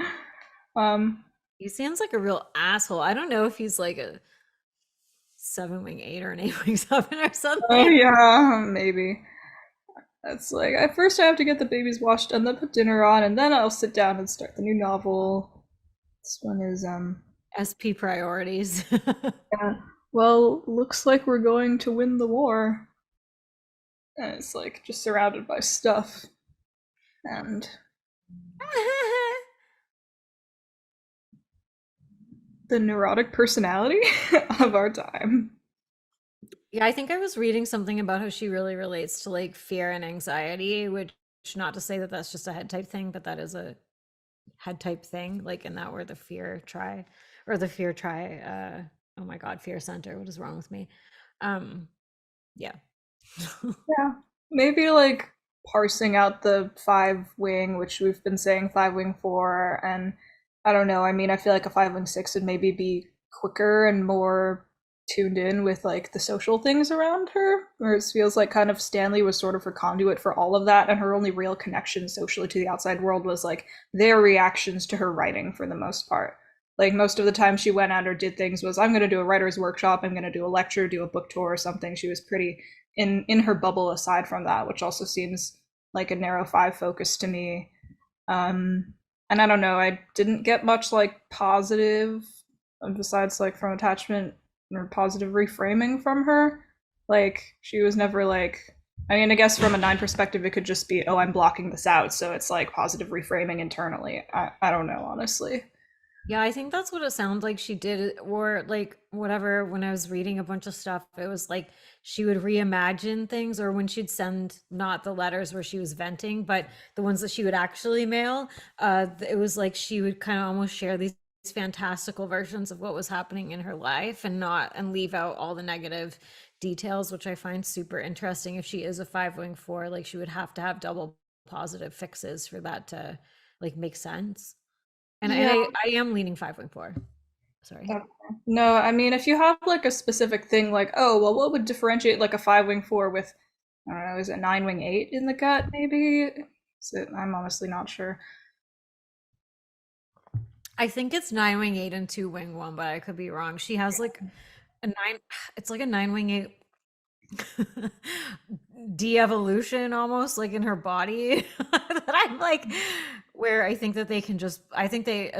He sounds like a real asshole. I don't know if he's like a 7-wing-8 or an 8-wing-7 or something. Oh yeah, maybe. That's like, at first I have to get the babies washed and then put dinner on and then I'll sit down and start the new novel. This one is SP priorities. Yeah. Well, looks like we're going to win the war. And it's like just surrounded by stuff. And the neurotic personality of our time. Yeah, I think I was reading something about how she really relates to like fear and anxiety, which not to say that that's just a head type thing, but that is a head type thing, like in that where the fear try or the fear try oh my god, fear center, what is wrong with me? Yeah. Yeah. Maybe like parsing out the 5 wing, which we've been saying 5 wing 4, and I don't know. I mean, I feel like a 5 wing 6 would maybe be quicker and more tuned in with like the social things around her, where it feels like kind of Stanley was sort of her conduit for all of that, and her only real connection socially to the outside world was like their reactions to her writing for the most part. Like most of the time she went out or did things was, I'm going to do a writer's workshop, I'm going to do a lecture, do a book tour or something. She was pretty in her bubble aside from that, which also seems like a narrow 5 focus to me. And I don't know, I didn't get much like positive besides like from attachment or positive reframing from her. Like she was never like, I mean, I guess from a 9 perspective, it could just be, oh, I'm blocking this out. So it's like positive reframing internally. I don't know, honestly. Yeah, I think that's what it sounds like she did, or like whatever. When I was reading a bunch of stuff, it was like she would reimagine things, or when she'd send not the letters where she was venting, but the ones that she would actually mail. It was like she would kind of almost share these fantastical versions of what was happening in her life, and not and leave out all the negative details, which I find super interesting. If she is a 5 wing 4, like she would have to have double positive fixes for that to like make sense. And Yeah. I am leaning 5 wing 4. Sorry. Okay. No, I mean, if you have like a specific thing, like, oh, well, what would differentiate like a 5 wing 4 with, I don't know, is it 9 wing 8 in the gut, maybe? Is it, I'm honestly not sure. I think it's 9 wing 8 and 2 wing 1, but I could be wrong. She has like a 9, it's like a 9 wing 8 de-evolution almost like in her body that I'm like, where I think that they can just, I think they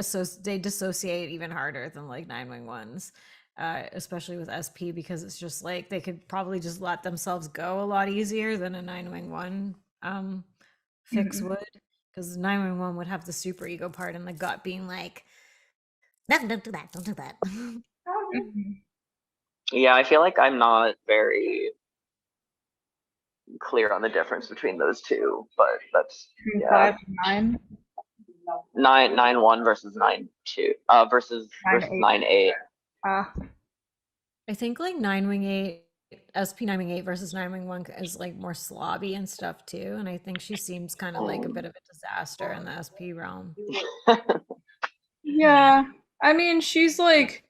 dissociate even harder than like 9 wing 1s, especially with SP, because it's just like they could probably just let themselves go a lot easier than a 9 wing 1 fix Mhm. would, because 9 wing 1 would have the super ego part and the gut being like, no, don't do that, don't do that. Mhm. Yeah, I feel like I'm not very clear on the difference between those two, but that's Between yeah. 5 and 9, 9-1 versus 9-2 versus 9, 8. 9-8. I think like 9 wing 8, SP 9 wing 8 versus 9 wing 1 is like more slobby and stuff too. And I think she seems kind of like a bit of a disaster in the SP realm. Yeah, I mean, she's like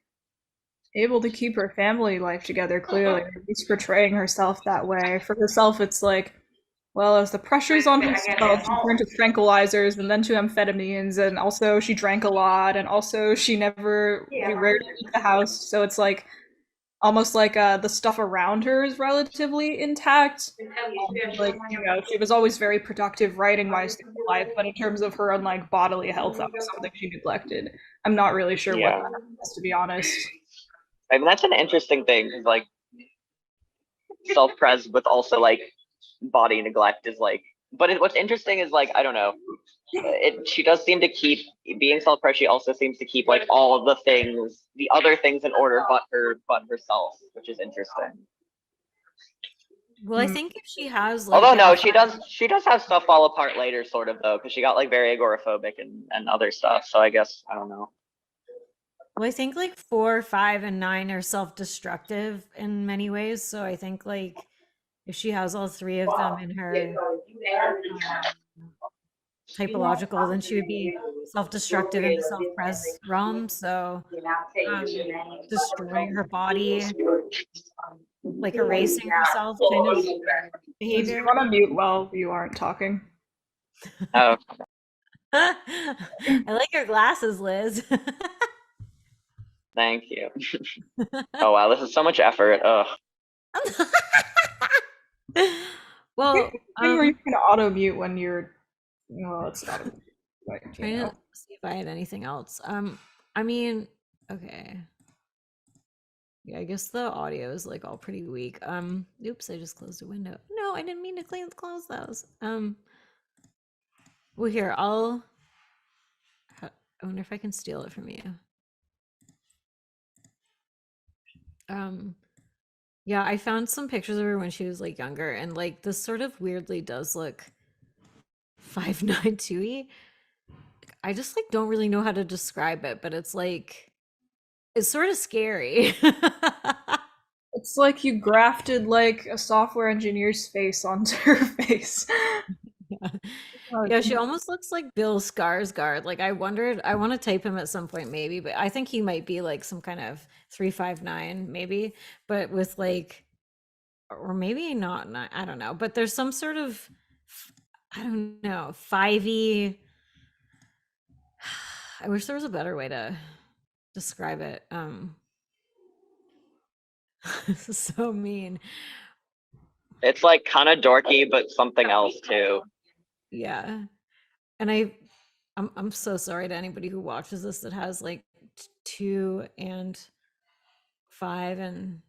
able to keep her family life together, clearly, or at least portraying herself that way. For herself, it's like, well, as the pressure's on herself, she turned to tranquilizers and then to amphetamines, and also she drank a lot, and also she rarely left the house. So it's like almost like the stuff around her is relatively intact. Like, she was always very productive writing wise through her life, but in terms of her own like bodily health, that was something she neglected. I'm not really sure what Yeah, that is, to be honest. I mean that's an interesting thing because like self-pres with also like body neglect is like, but what's interesting is like I don't know, she does seem to keep being self-pres. She also seems to keep like all of the other things in order, but herself, which is interesting. Well, I think if she has like Although no, she does have stuff fall apart later, sort of though, because she got like very agoraphobic and other stuff. So I guess I don't know. well, I think like 4, 5, and 9 are self-destructive in many ways. So I think like if she has all three of them in her typological, then she would be self-destructive in the self-pres realm. So destroying her body, like erasing herself kind of Liz, you behavior. want to mute while you aren't talking? Oh, I like your glasses, Liz. thank you. Oh wow, this is so much effort. Ugh. Well, Thing where you can auto mute when you're, well, it's not. Like, trying to see if I had anything else. I mean, Okay. Yeah, I guess the audio is like all pretty weak. Oops, I just closed a window. No, I didn't mean to close those. Well, here, I wonder if I can steal it from you. Yeah, I found some pictures of her when she was like younger, and like this sort of weirdly does look 592y. I just like don't really know how to describe it, but it's like it's sort of scary. It's like you grafted like a software engineer's face onto her face. Yeah. Yeah, she almost looks like Bill Skarsgård. Like I wondered, I want to type him at some point maybe, but I think he might be like some kind of 359 maybe, but with like or maybe not, I don't know, but there's some sort of I don't know, 5e. I wish there was a better way to describe it. This is so mean. It's like kind of dorky, but something else too. Yeah. And I'm so sorry to anybody who watches this that has like 2 and 5 and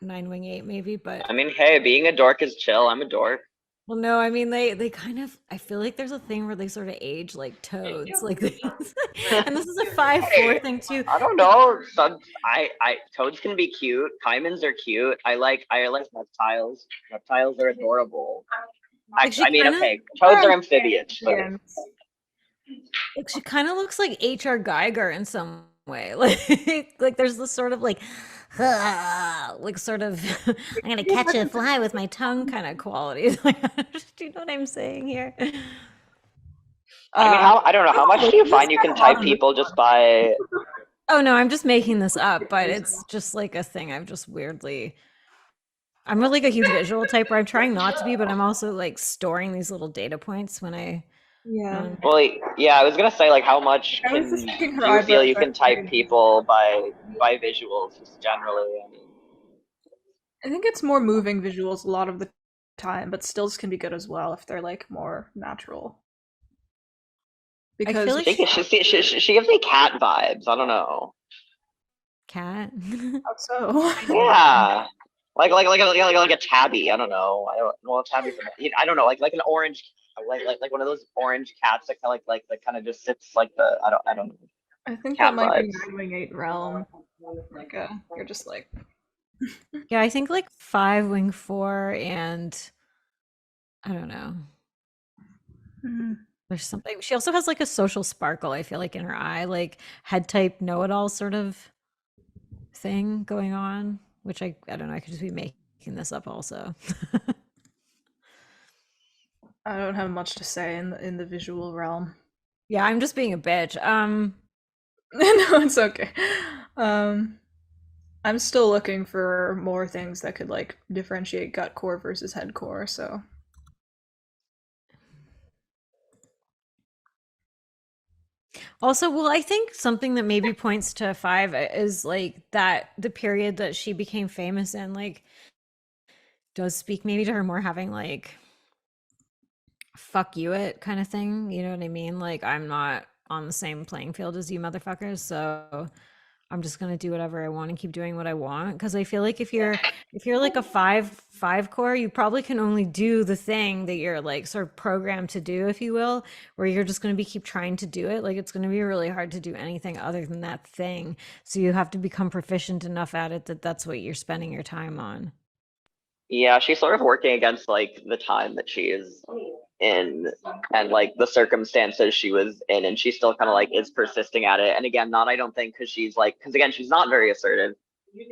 9 wing 8 maybe, but I mean, hey, being a dork is chill. I'm a dork. well, no, I mean they kind of I feel like there's a thing where they sort of age like toads, like they, and this is a 5-4 Hey, thing too. I don't know. Toads can be cute. Caimans are cute. I like reptiles. Reptiles are adorable. Like she I mean, kinda, okay, toads are amphibians, but like she kind of looks like HR Geiger in some way. Like there's this sort of like like sort of I'm gonna catch a fly with my tongue kind of qualities. Like, do you know what I'm saying here? I mean, I don't know. How much do you find you can type people just by? Oh no, I'm just making this up, but it's just like a thing I've just weirdly. I'm really like a huge visual typer. I'm trying not to be, but I'm also like storing these little data points when I. Yeah. Well, yeah, I was gonna say like how much I was just thinking her do you feel eyebrows you are can type pretty. people by visuals just generally? I mean, I think it's more moving visuals a lot of the time, but stills can be good as well if they're like more natural. I feel Because like she gives me cat vibes. I don't know. cat. how so? Yeah, like a tabby. I don't know. I don't. Well, tabby's. I don't know. Like an orange. Like one of those orange cats that kind of that kind of just sits like the. I don't know. I think that Cat might be vibes. 9 wing 8 realm. Like you're just like Yeah, I think like 5 wing 4 and I don't know. There's something. She also has like a social sparkle, I feel like, in her eye, like head type know it all sort of thing going on, which I don't know, I could just be making this up also. I don't have much to say in the visual realm. Yeah, I'm just being a bitch. No, it's okay. I'm still looking for more things that could like differentiate gut core versus head core, so Also, well, I think something that maybe points to 5 is like that the period that she became famous in, like, does speak maybe to her more having like fuck you it kind of thing. You know what I mean? Like, I'm not on the same playing field as you motherfuckers, so I'm just gonna do whatever I want and keep doing what I want. Because I feel like if you're like a 5 core, you probably can only do the thing that you're like sort of programmed to do, if you will, where you're just gonna be keep trying to do it. Like it's gonna be really hard to do anything other than that thing. So you have to become proficient enough at it that that's what you're spending your time on. Yeah, she's sort of working against like the time that she is in and like the circumstances she was in, and she still kind of like is persisting at it. And again, not I don't think because she's like because again she's not very assertive.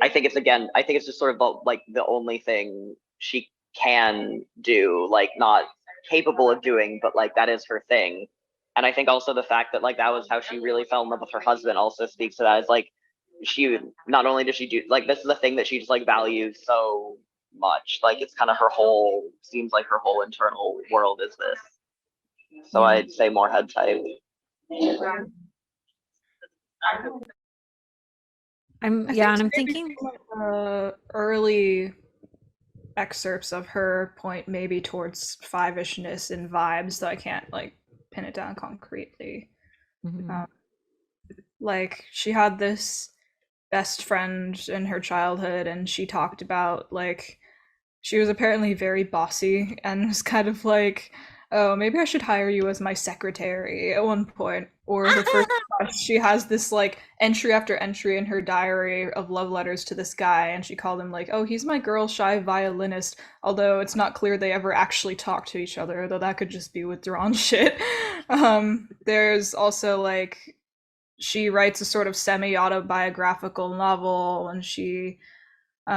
I think it's just sort of like the only thing she can do, like not capable of doing, but like that is her thing. And I think also the fact that like that was how she really fell in love with her husband also speaks to that. Is like she not only does she do like this is the thing that she just like values so much. Like it's kind of her whole seems like her whole internal world is this. So Yeah. I'd say more head type. And I'm thinking early excerpts of her point maybe towards 5-ishness and vibes, though I can't like pin it down concretely. Mhm. Like, she had this best friend in her childhood, and she talked about, like, she was apparently very bossy and was kind of like, oh, maybe I should hire you as my secretary at one point. Or her first crush, she has this like entry after entry in her diary of love letters to this guy, and she called him like, oh, he's my girl shy violinist, although it's not clear they ever actually talked to each other, though that could just be withdrawn shit. There's also like, she writes a sort of semi-autobiographical novel, and she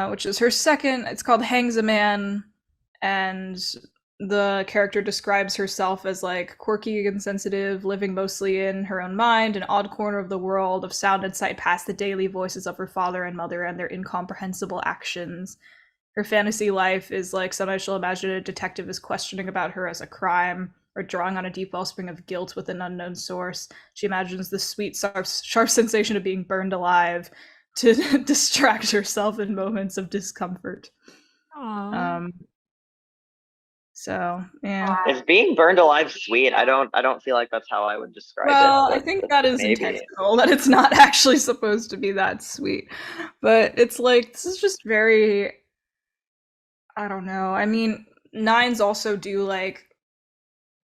which is her second. It's called Hangs a Man, and the character describes herself as like quirky and sensitive, living mostly in her own mind, an odd corner of the world, of sound and sight past the daily voices of her father and mother and their incomprehensible actions. Her fantasy life is like sometimes she'll imagine a detective is questioning about her as a crime or drawing on a deep wellspring of guilt with an unknown source. She imagines the sweet, sharp sensation of being burned alive to distract herself in moments of discomfort. Aww. So yeah. Is being burned alive sweet? I don't feel like that's how I would describe Well, it. I think that is maybe. intentional, that it's not actually supposed to be that sweet. But it's like, this is just very, I don't know. I mean, nines also do like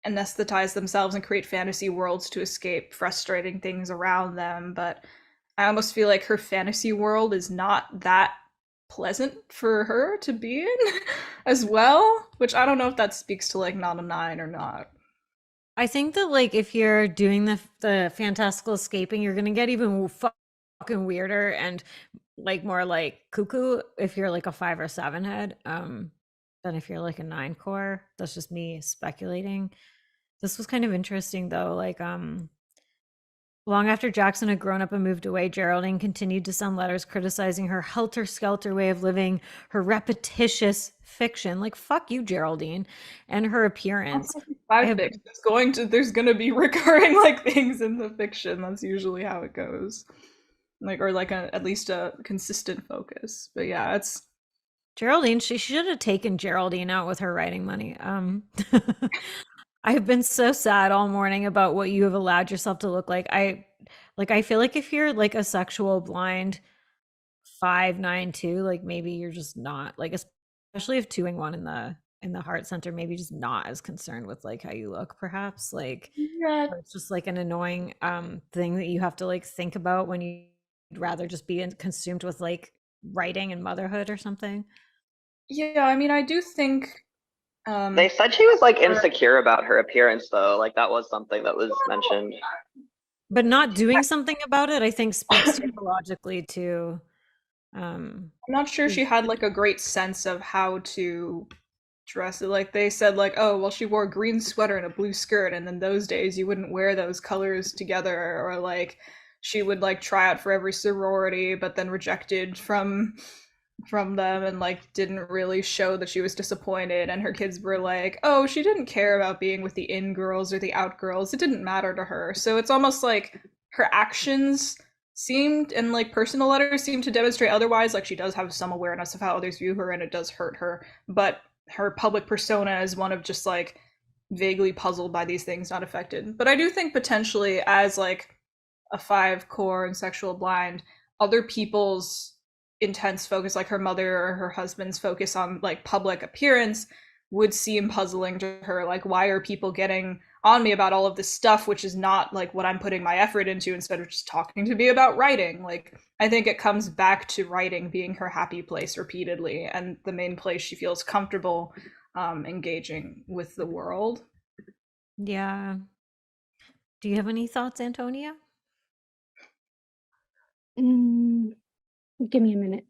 anesthetize themselves and create fantasy worlds to escape frustrating things around them, but I almost feel like her fantasy world is not that pleasant for her to be in as well, which I don't know if that speaks to like not a nine or not. I think that like if you're doing the fantastical escaping, you're gonna get even fucking weirder and like more like cuckoo if you're like a 5 or 7 head, than if you're like a 9 core. That's just me speculating. This was kind of interesting though. Like long after Jackson had grown up and moved away, Geraldine continued to send letters criticizing her helter-skelter way of living, her repetitious fiction. Like, fuck you, Geraldine, and her appearance. There's gonna be recurring like things in the fiction. That's usually how it goes. Like, or like at least a consistent focus. But yeah, it's Geraldine, she should have taken Geraldine out with her writing money. I've been so sad all morning about what you have allowed yourself to look like. I feel like if you're like a sexual blind 592, like maybe you're just not like, especially if 2-1 in the heart center, maybe just not as concerned with like how you look, perhaps. Like it's just like an annoying thing that you have to like think about when you'd rather just be consumed with like writing and motherhood or something. Yeah, I mean, I do think they said she was like insecure about her appearance though. Like that was something that was mentioned. But not doing something about it, I think, speaks psychologically to I'm not sure she had like a great sense of how to dress it. Like they said like, oh, well, she wore a green sweater and a blue skirt, and in those days you wouldn't wear those colors together. Or like she would like try out for every sorority but then rejected from them, and like didn't really show that she was disappointed, and her kids were like, oh, she didn't care about being with the in girls or the out girls, it didn't matter to her. So it's almost like her actions seemed, and like personal letters seemed to demonstrate otherwise. Like she does have some awareness of how others view her and it does hurt her, but her public persona is one of just like vaguely puzzled by these things, not affected. But I do think potentially as like a 5 core and sexual blind, other people's intense focus, like her mother or her husband's focus on like public appearance, would seem puzzling to her. Like, why are people getting on me about all of this stuff, which is not like what I'm putting my effort into, instead of just talking to me about writing? Like, I think it comes back to writing being her happy place repeatedly, and the main place she feels comfortable engaging with the world. Yeah. Do you have any thoughts, Antonia? Give me a minute.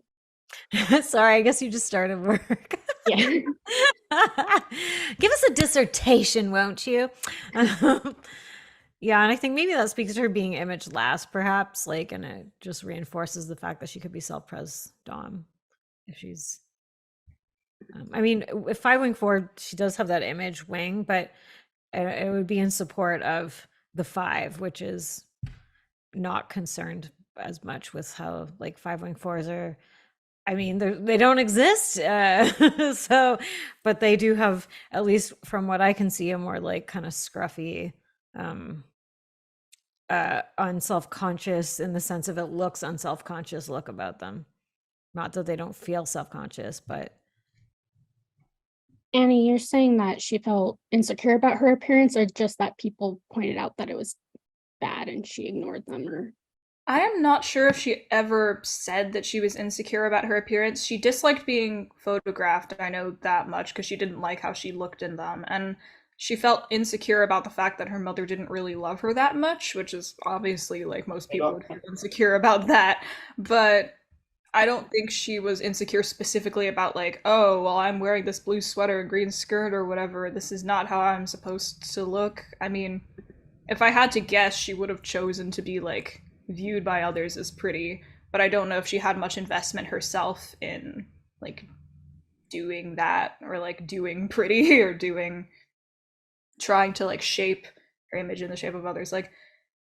Sorry, I guess you just started work. Yeah. Give us a dissertation, won't you? Yeah, and I think maybe that speaks to her being image last, perhaps, like, and it just reinforces the fact that she could be self-pres dom if she's. I mean, if 5-4, she does have that image wing, but it would be in support of the 5, which is not concerned as much with how like 5-4s are. I mean, they don't exist. So, but they do have, at least from what I can see, a more like kind of scruffy unself-conscious in the sense of it looks unself-conscious look about them. Not that they don't feel self-conscious, but Annie, you're saying that she felt insecure about her appearance, or just that people pointed out that it was bad and she ignored them, or I am not sure if she ever said that she was insecure about her appearance. She disliked being photographed, I know that much, because she didn't like how she looked in them. And she felt insecure about the fact that her mother didn't really love her that much, which is obviously like most people would feel insecure about that. But I don't think she was insecure specifically about like, oh, well, I'm wearing this blue sweater and green skirt or whatever. This is not how I'm supposed to look. I mean, if I had to guess, she would have chosen to be like viewed by others as pretty, but I don't know if she had much investment herself in like doing that or like doing pretty or doing trying to like shape her image in the shape of others. Like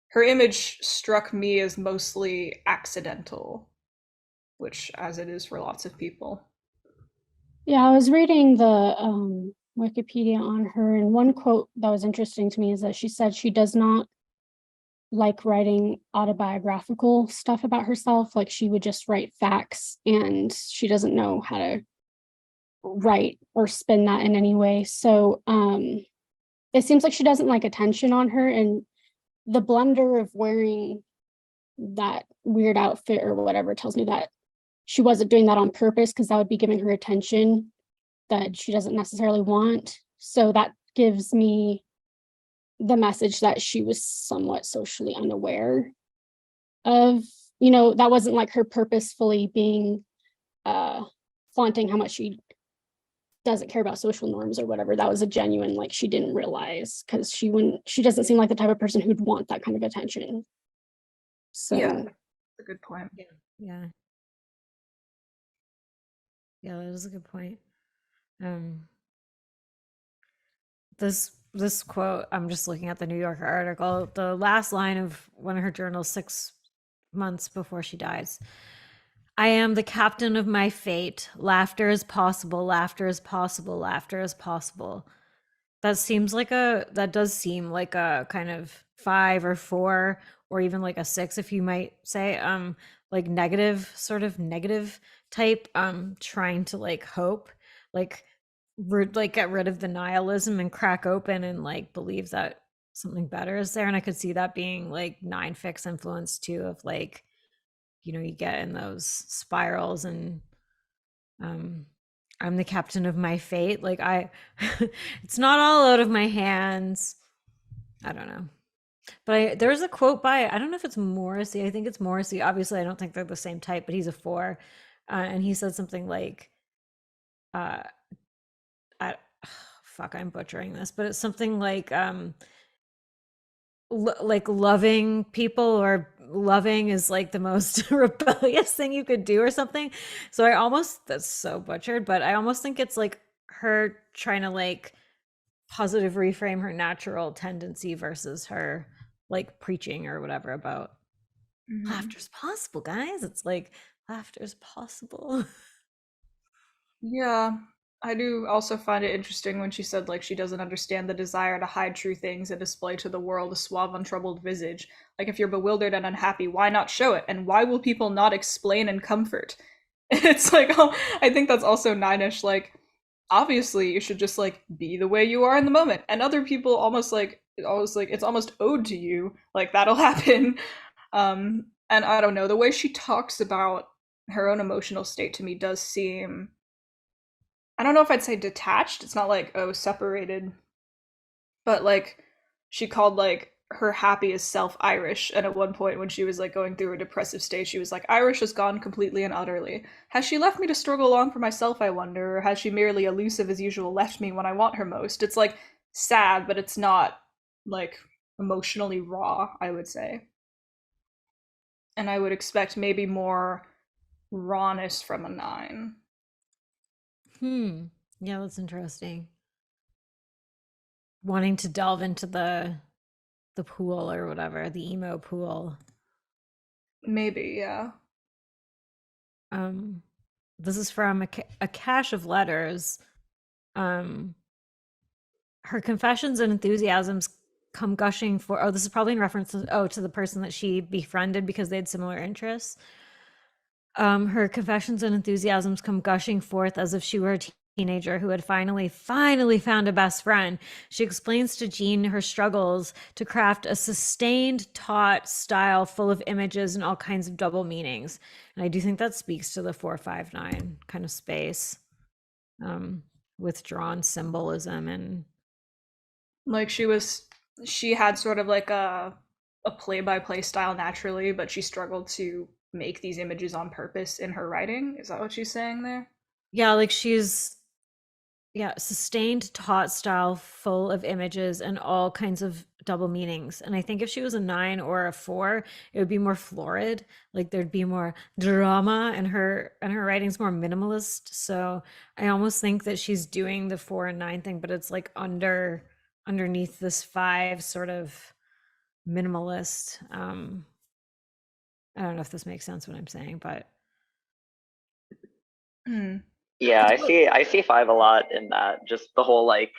her image struck me as mostly accidental, which as it is for lots of people. yeah, I was reading the Wikipedia on her, and one quote that was interesting to me is that she said she does not like writing autobiographical stuff about herself. Like she would just write facts, and she doesn't know how to write or spin that in any way. So it seems like she doesn't like attention on her, and the blunder of wearing that weird outfit or whatever tells me that she wasn't doing that on purpose, because that would be giving her attention that she doesn't necessarily want. So that gives me the message that she was somewhat socially unaware of, that wasn't like her purposefully being flaunting how much she doesn't care about social norms or whatever. That was a genuine, like, she didn't realize, because she doesn't seem like the type of person who'd want that kind of attention. So Yeah, that's a good point. yeah. Yeah, that is a good point. This quote, I'm just looking at the New Yorker article, the last line of one of her journals 6 months before she dies. I am the captain of my fate. Laughter is possible, laughter is possible, laughter is possible. That does seem like a kind of 5 or 4 or even like a 6, if you might say, like negative, sort of negative type, trying to like hope, like get rid of the nihilism and crack open and like believe that something better is there. And I could see that being like 9 fix influence too, of like, you get in those spirals and I'm the captain of my fate. Like it's not all out of my hands. I don't know. But there's a quote by, I don't know if it's Morrissey. I think it's Morrissey. Obviously, I don't think they're the same type, but he's a 4. And he said something like, fuck, I'm butchering this, but it's something like loving people, or loving is like the most rebellious thing you could do or something. So that's so butchered, but I almost think it's like her trying to like positive reframe her natural tendency versus her like preaching or whatever about laughter's possible, guys. It's like laughter's possible. Yeah, I do also find it interesting when she said like she doesn't understand the desire to hide true things and display to the world a suave, untroubled visage. Like if you're bewildered and unhappy, why not show it? And why will people not explain and comfort? It's like, oh, I think that's also 9ish. Like, obviously, you should just like be the way you are in the moment, and other people almost like it's almost owed to you. Like that'll happen. And I don't know, the way she talks about her own emotional state to me does seem, I don't know if I'd say detached. It's not like, oh, separated, but like she called like her happiest self Irish. And at one point when she was like going through a depressive stage, she was like, Irish has gone completely and utterly. Has she left me to struggle along for myself, I wonder, or has she merely elusive as usual left me when I want her most? It's like sad, but it's not like emotionally raw, I would say. And I would expect maybe more rawness from a 9. Yeah, that's interesting. Wanting to delve into the pool or whatever, the emo pool. Maybe, yeah. This is from a cache of letters. Her confessions and enthusiasms come gushing for, oh, this is probably in reference to the person that she befriended because they had similar interests. Her confessions and enthusiasms come gushing forth as if she were a teenager who had finally found a best friend. She explains to Jean her struggles to craft a sustained, taut style full of images and all kinds of double meanings. And I do think that speaks to the 459 kind of space, withdrawn symbolism and Like she had sort of like a play-by-play style naturally, but she struggled to make these images on purpose in her writing. Is that what she's saying there? yeah, like she's sustained taut style full of images and all kinds of double meanings. And I think if she was a 9 or a 4, it would be more florid. Like there'd be more drama, and her writing's more minimalist. So I almost think that she's doing the 4 and 9 thing, but it's like underneath this 5 sort of minimalist. I don't know if this makes sense what I'm saying, but Yeah, I see 5 a lot in that. Just the whole like,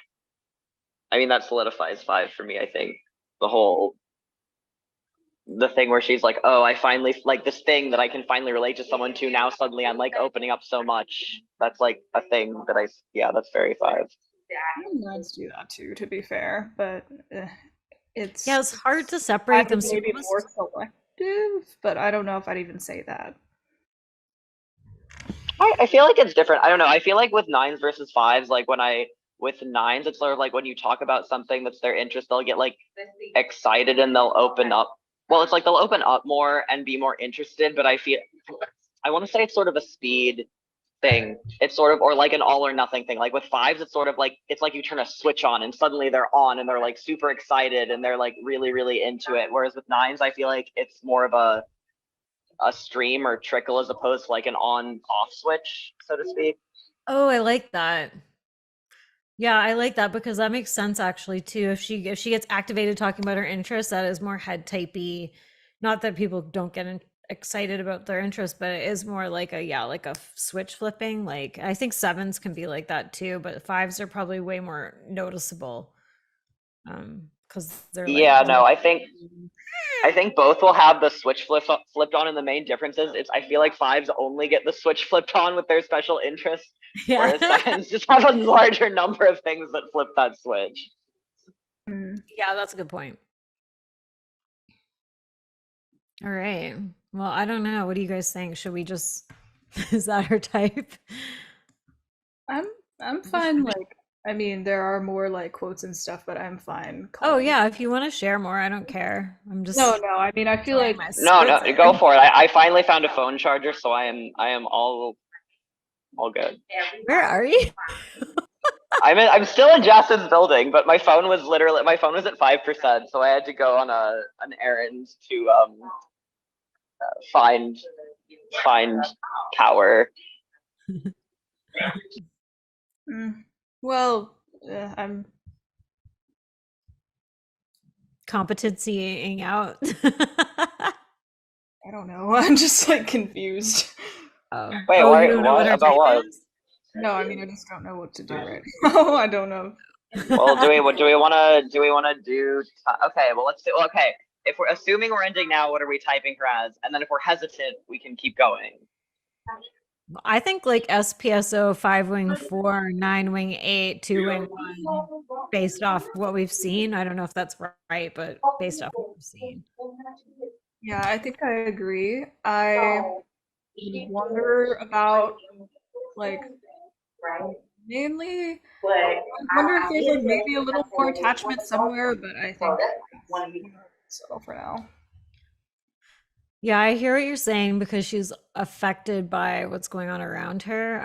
I mean, that solidifies 5 for me. I think the thing where she's like, oh, I finally like this thing that I can finally relate to someone to now. Suddenly, I'm like opening up so much. That's like a thing that that's very 5. Nines do that too, to be fair, but it's hard to separate them. Maybe more selective, but I don't know if I'd even say that. I feel like it's different. I don't know. I feel like with 9s versus 5s, like with 9s, it's sort of like when you talk about something that's their interest, they'll get like excited and they'll open up. Well, it's like they'll open up more and be more interested, but I want to say it's sort of a speed thing. It's sort of, or like an all or nothing thing. Like with 5s, it's sort of like, it's like you turn a switch on and suddenly they're on and they're like super excited and they're like really, really into it. Whereas with 9s, I feel like it's more of a stream or trickle as opposed to like an on-off switch, so to speak. Oh, I like that. Yeah, I like that because that makes sense actually too. If she gets activated talking about her interests, that is more head typey. Not that people don't get excited about their interests, but it is more like a switch flipping. Like I think 7s can be like that too, but 5s are probably way more noticeable. Because they're like, No, I think both will have the switch flipped on, and the main difference is I feel like 5s only get the switch flipped on with their special interest, whereas 7s just have a larger number of things that flip that switch. Yeah, that's a good point. All right. Well, I don't know. What do you guys think? Should we just is that her type? I'm fine. Like, I mean, there are more like quotes and stuff, but I'm fine. Oh yeah, if you want to share more, I don't care. I'm just no. I mean, I feel like no, go for it. I finally found a phone charger, so I am all good. Where are you? I'm still in Justin's building, but my phone was at 5%, so I had to go on an errand to find power. Well, I'm competencying out. I don't know. I'm just like confused. Oh. Wait, what about what? No, I mean I just don't know what to do right now. I don't know. Well, do we want to do? Okay, well let's do. Okay, if we're assuming we're ending now, what are we typing her as? And then if we're hesitant, we can keep going. I think like SPSO 5 wing 4, 9 wing 8, 2 wing 1, based off what we've seen. I don't know if that's right, but based off what we've seen. Yeah, I think I agree. I wonder about like mainly. I wonder if there's like maybe a little more attachment somewhere, but I think settle for now. Yeah, I hear what you're saying because she's affected by what's going on around her.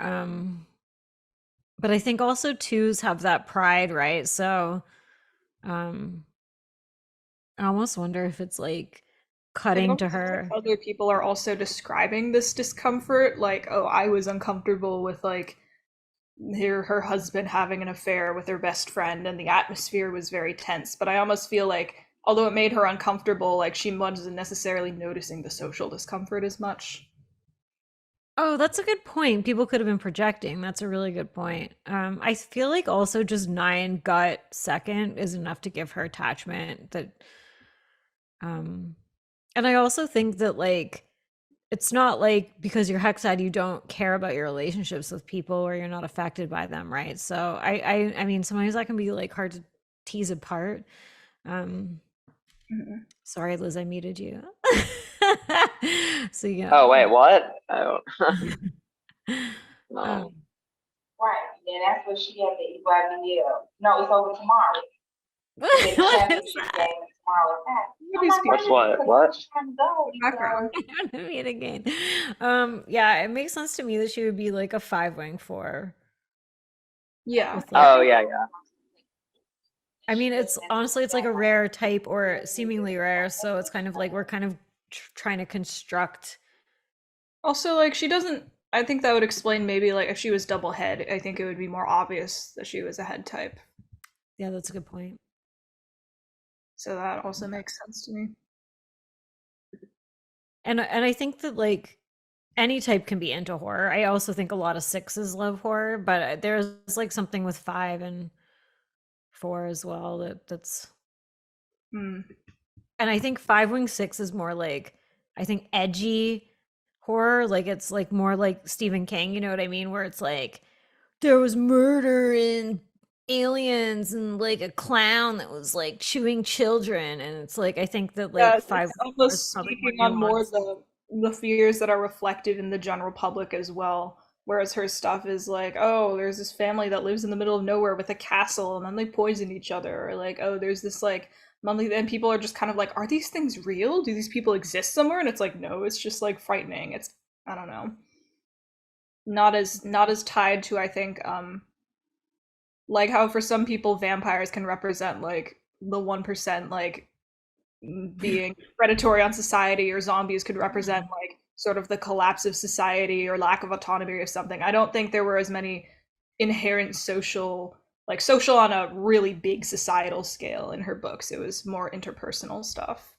But I think also 2s have that pride, right? So I almost wonder if it's like cutting to her. Other people are also describing this discomfort, like, oh, I was uncomfortable with like her husband having an affair with her best friend and the atmosphere was very tense. But I almost feel like although it made her uncomfortable, like she wasn't necessarily noticing the social discomfort as much. Oh, that's a good point. People could have been projecting. That's a really good point. I feel like also just 9 gut second is enough to give her attachment that um and I also think that like it's not like because you're hexad you don't care about your relationships with people or you're not affected by them, right? So I mean sometimes that can be like hard to tease apart. Um Mhm. Sorry, Liz, I muted you. So yeah. Oh wait, what? Oh Um, no. Right, and that's what she had to evaluate. No, it's over tomorrow. The what is championship that? game is tomorrow night. Look at I'm these like, people What's what? What? trying to go in the background. because I don't mean again. Yeah, it makes sense to me that she would be like a 5 wing 4 Yeah. with like Oh yeah, yeah. I mean it's honestly it's like a rare type or seemingly rare, so it's kind of like we're kind of trying to construct. Also, like, she doesn't. I think that would explain maybe, like, if she was double head, I think it would be more obvious that she was a head type. Yeah, that's a good point. So that also makes sense to me. And I think that like any type can be into horror. I also think a lot of 6s love horror, but there's like something with 5 and 4 as well that's Hmm. and I think 5 wing 6 is more like I think edgy horror, like it's like more like Stephen King, you know what I mean, where it's like there was murder and aliens and like a clown that was like chewing children, and it's like I think that Yeah, like 5 it's is almost probably more speaking on more nuanced. the fears that are reflected in the general public as well. Whereas her stuff is like, oh, there's this family that lives in the middle of nowhere with a castle, and then they poison each other, or like, oh, there's this like monthly, and people are just kind of like, are these things real? Do these people exist somewhere? And it's like, no, it's just like frightening. It's I don't know, not as tied to I think like how for some people vampires can represent like the 1% like being predatory on society, or zombies could represent like sort of the collapse of society or lack of autonomy or something. I don't think there were as many inherent social on a really big societal scale in her books. It was more interpersonal stuff,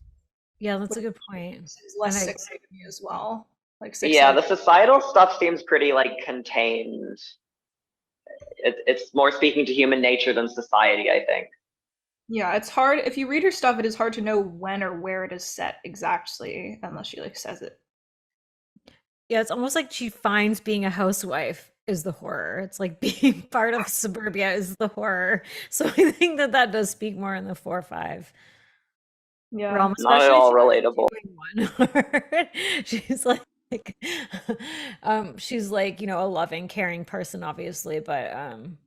Yeah, that's which a good point. is And less I six to me as well. Like Yeah, the societal stuff seems pretty like contained. It's more speaking to human nature than society, I think. yeah, it's hard if you read her stuff. It is hard to know when or where it is set exactly, unless she like says it. yeah, it's almost like she finds being a housewife is the horror. It's like being part of suburbia is the horror. So I think that that does speak more in the 4 5 Yeah, realm, Not at especially if all she was relatable. doing one. She's like she's like, you know, a loving, caring person, obviously, but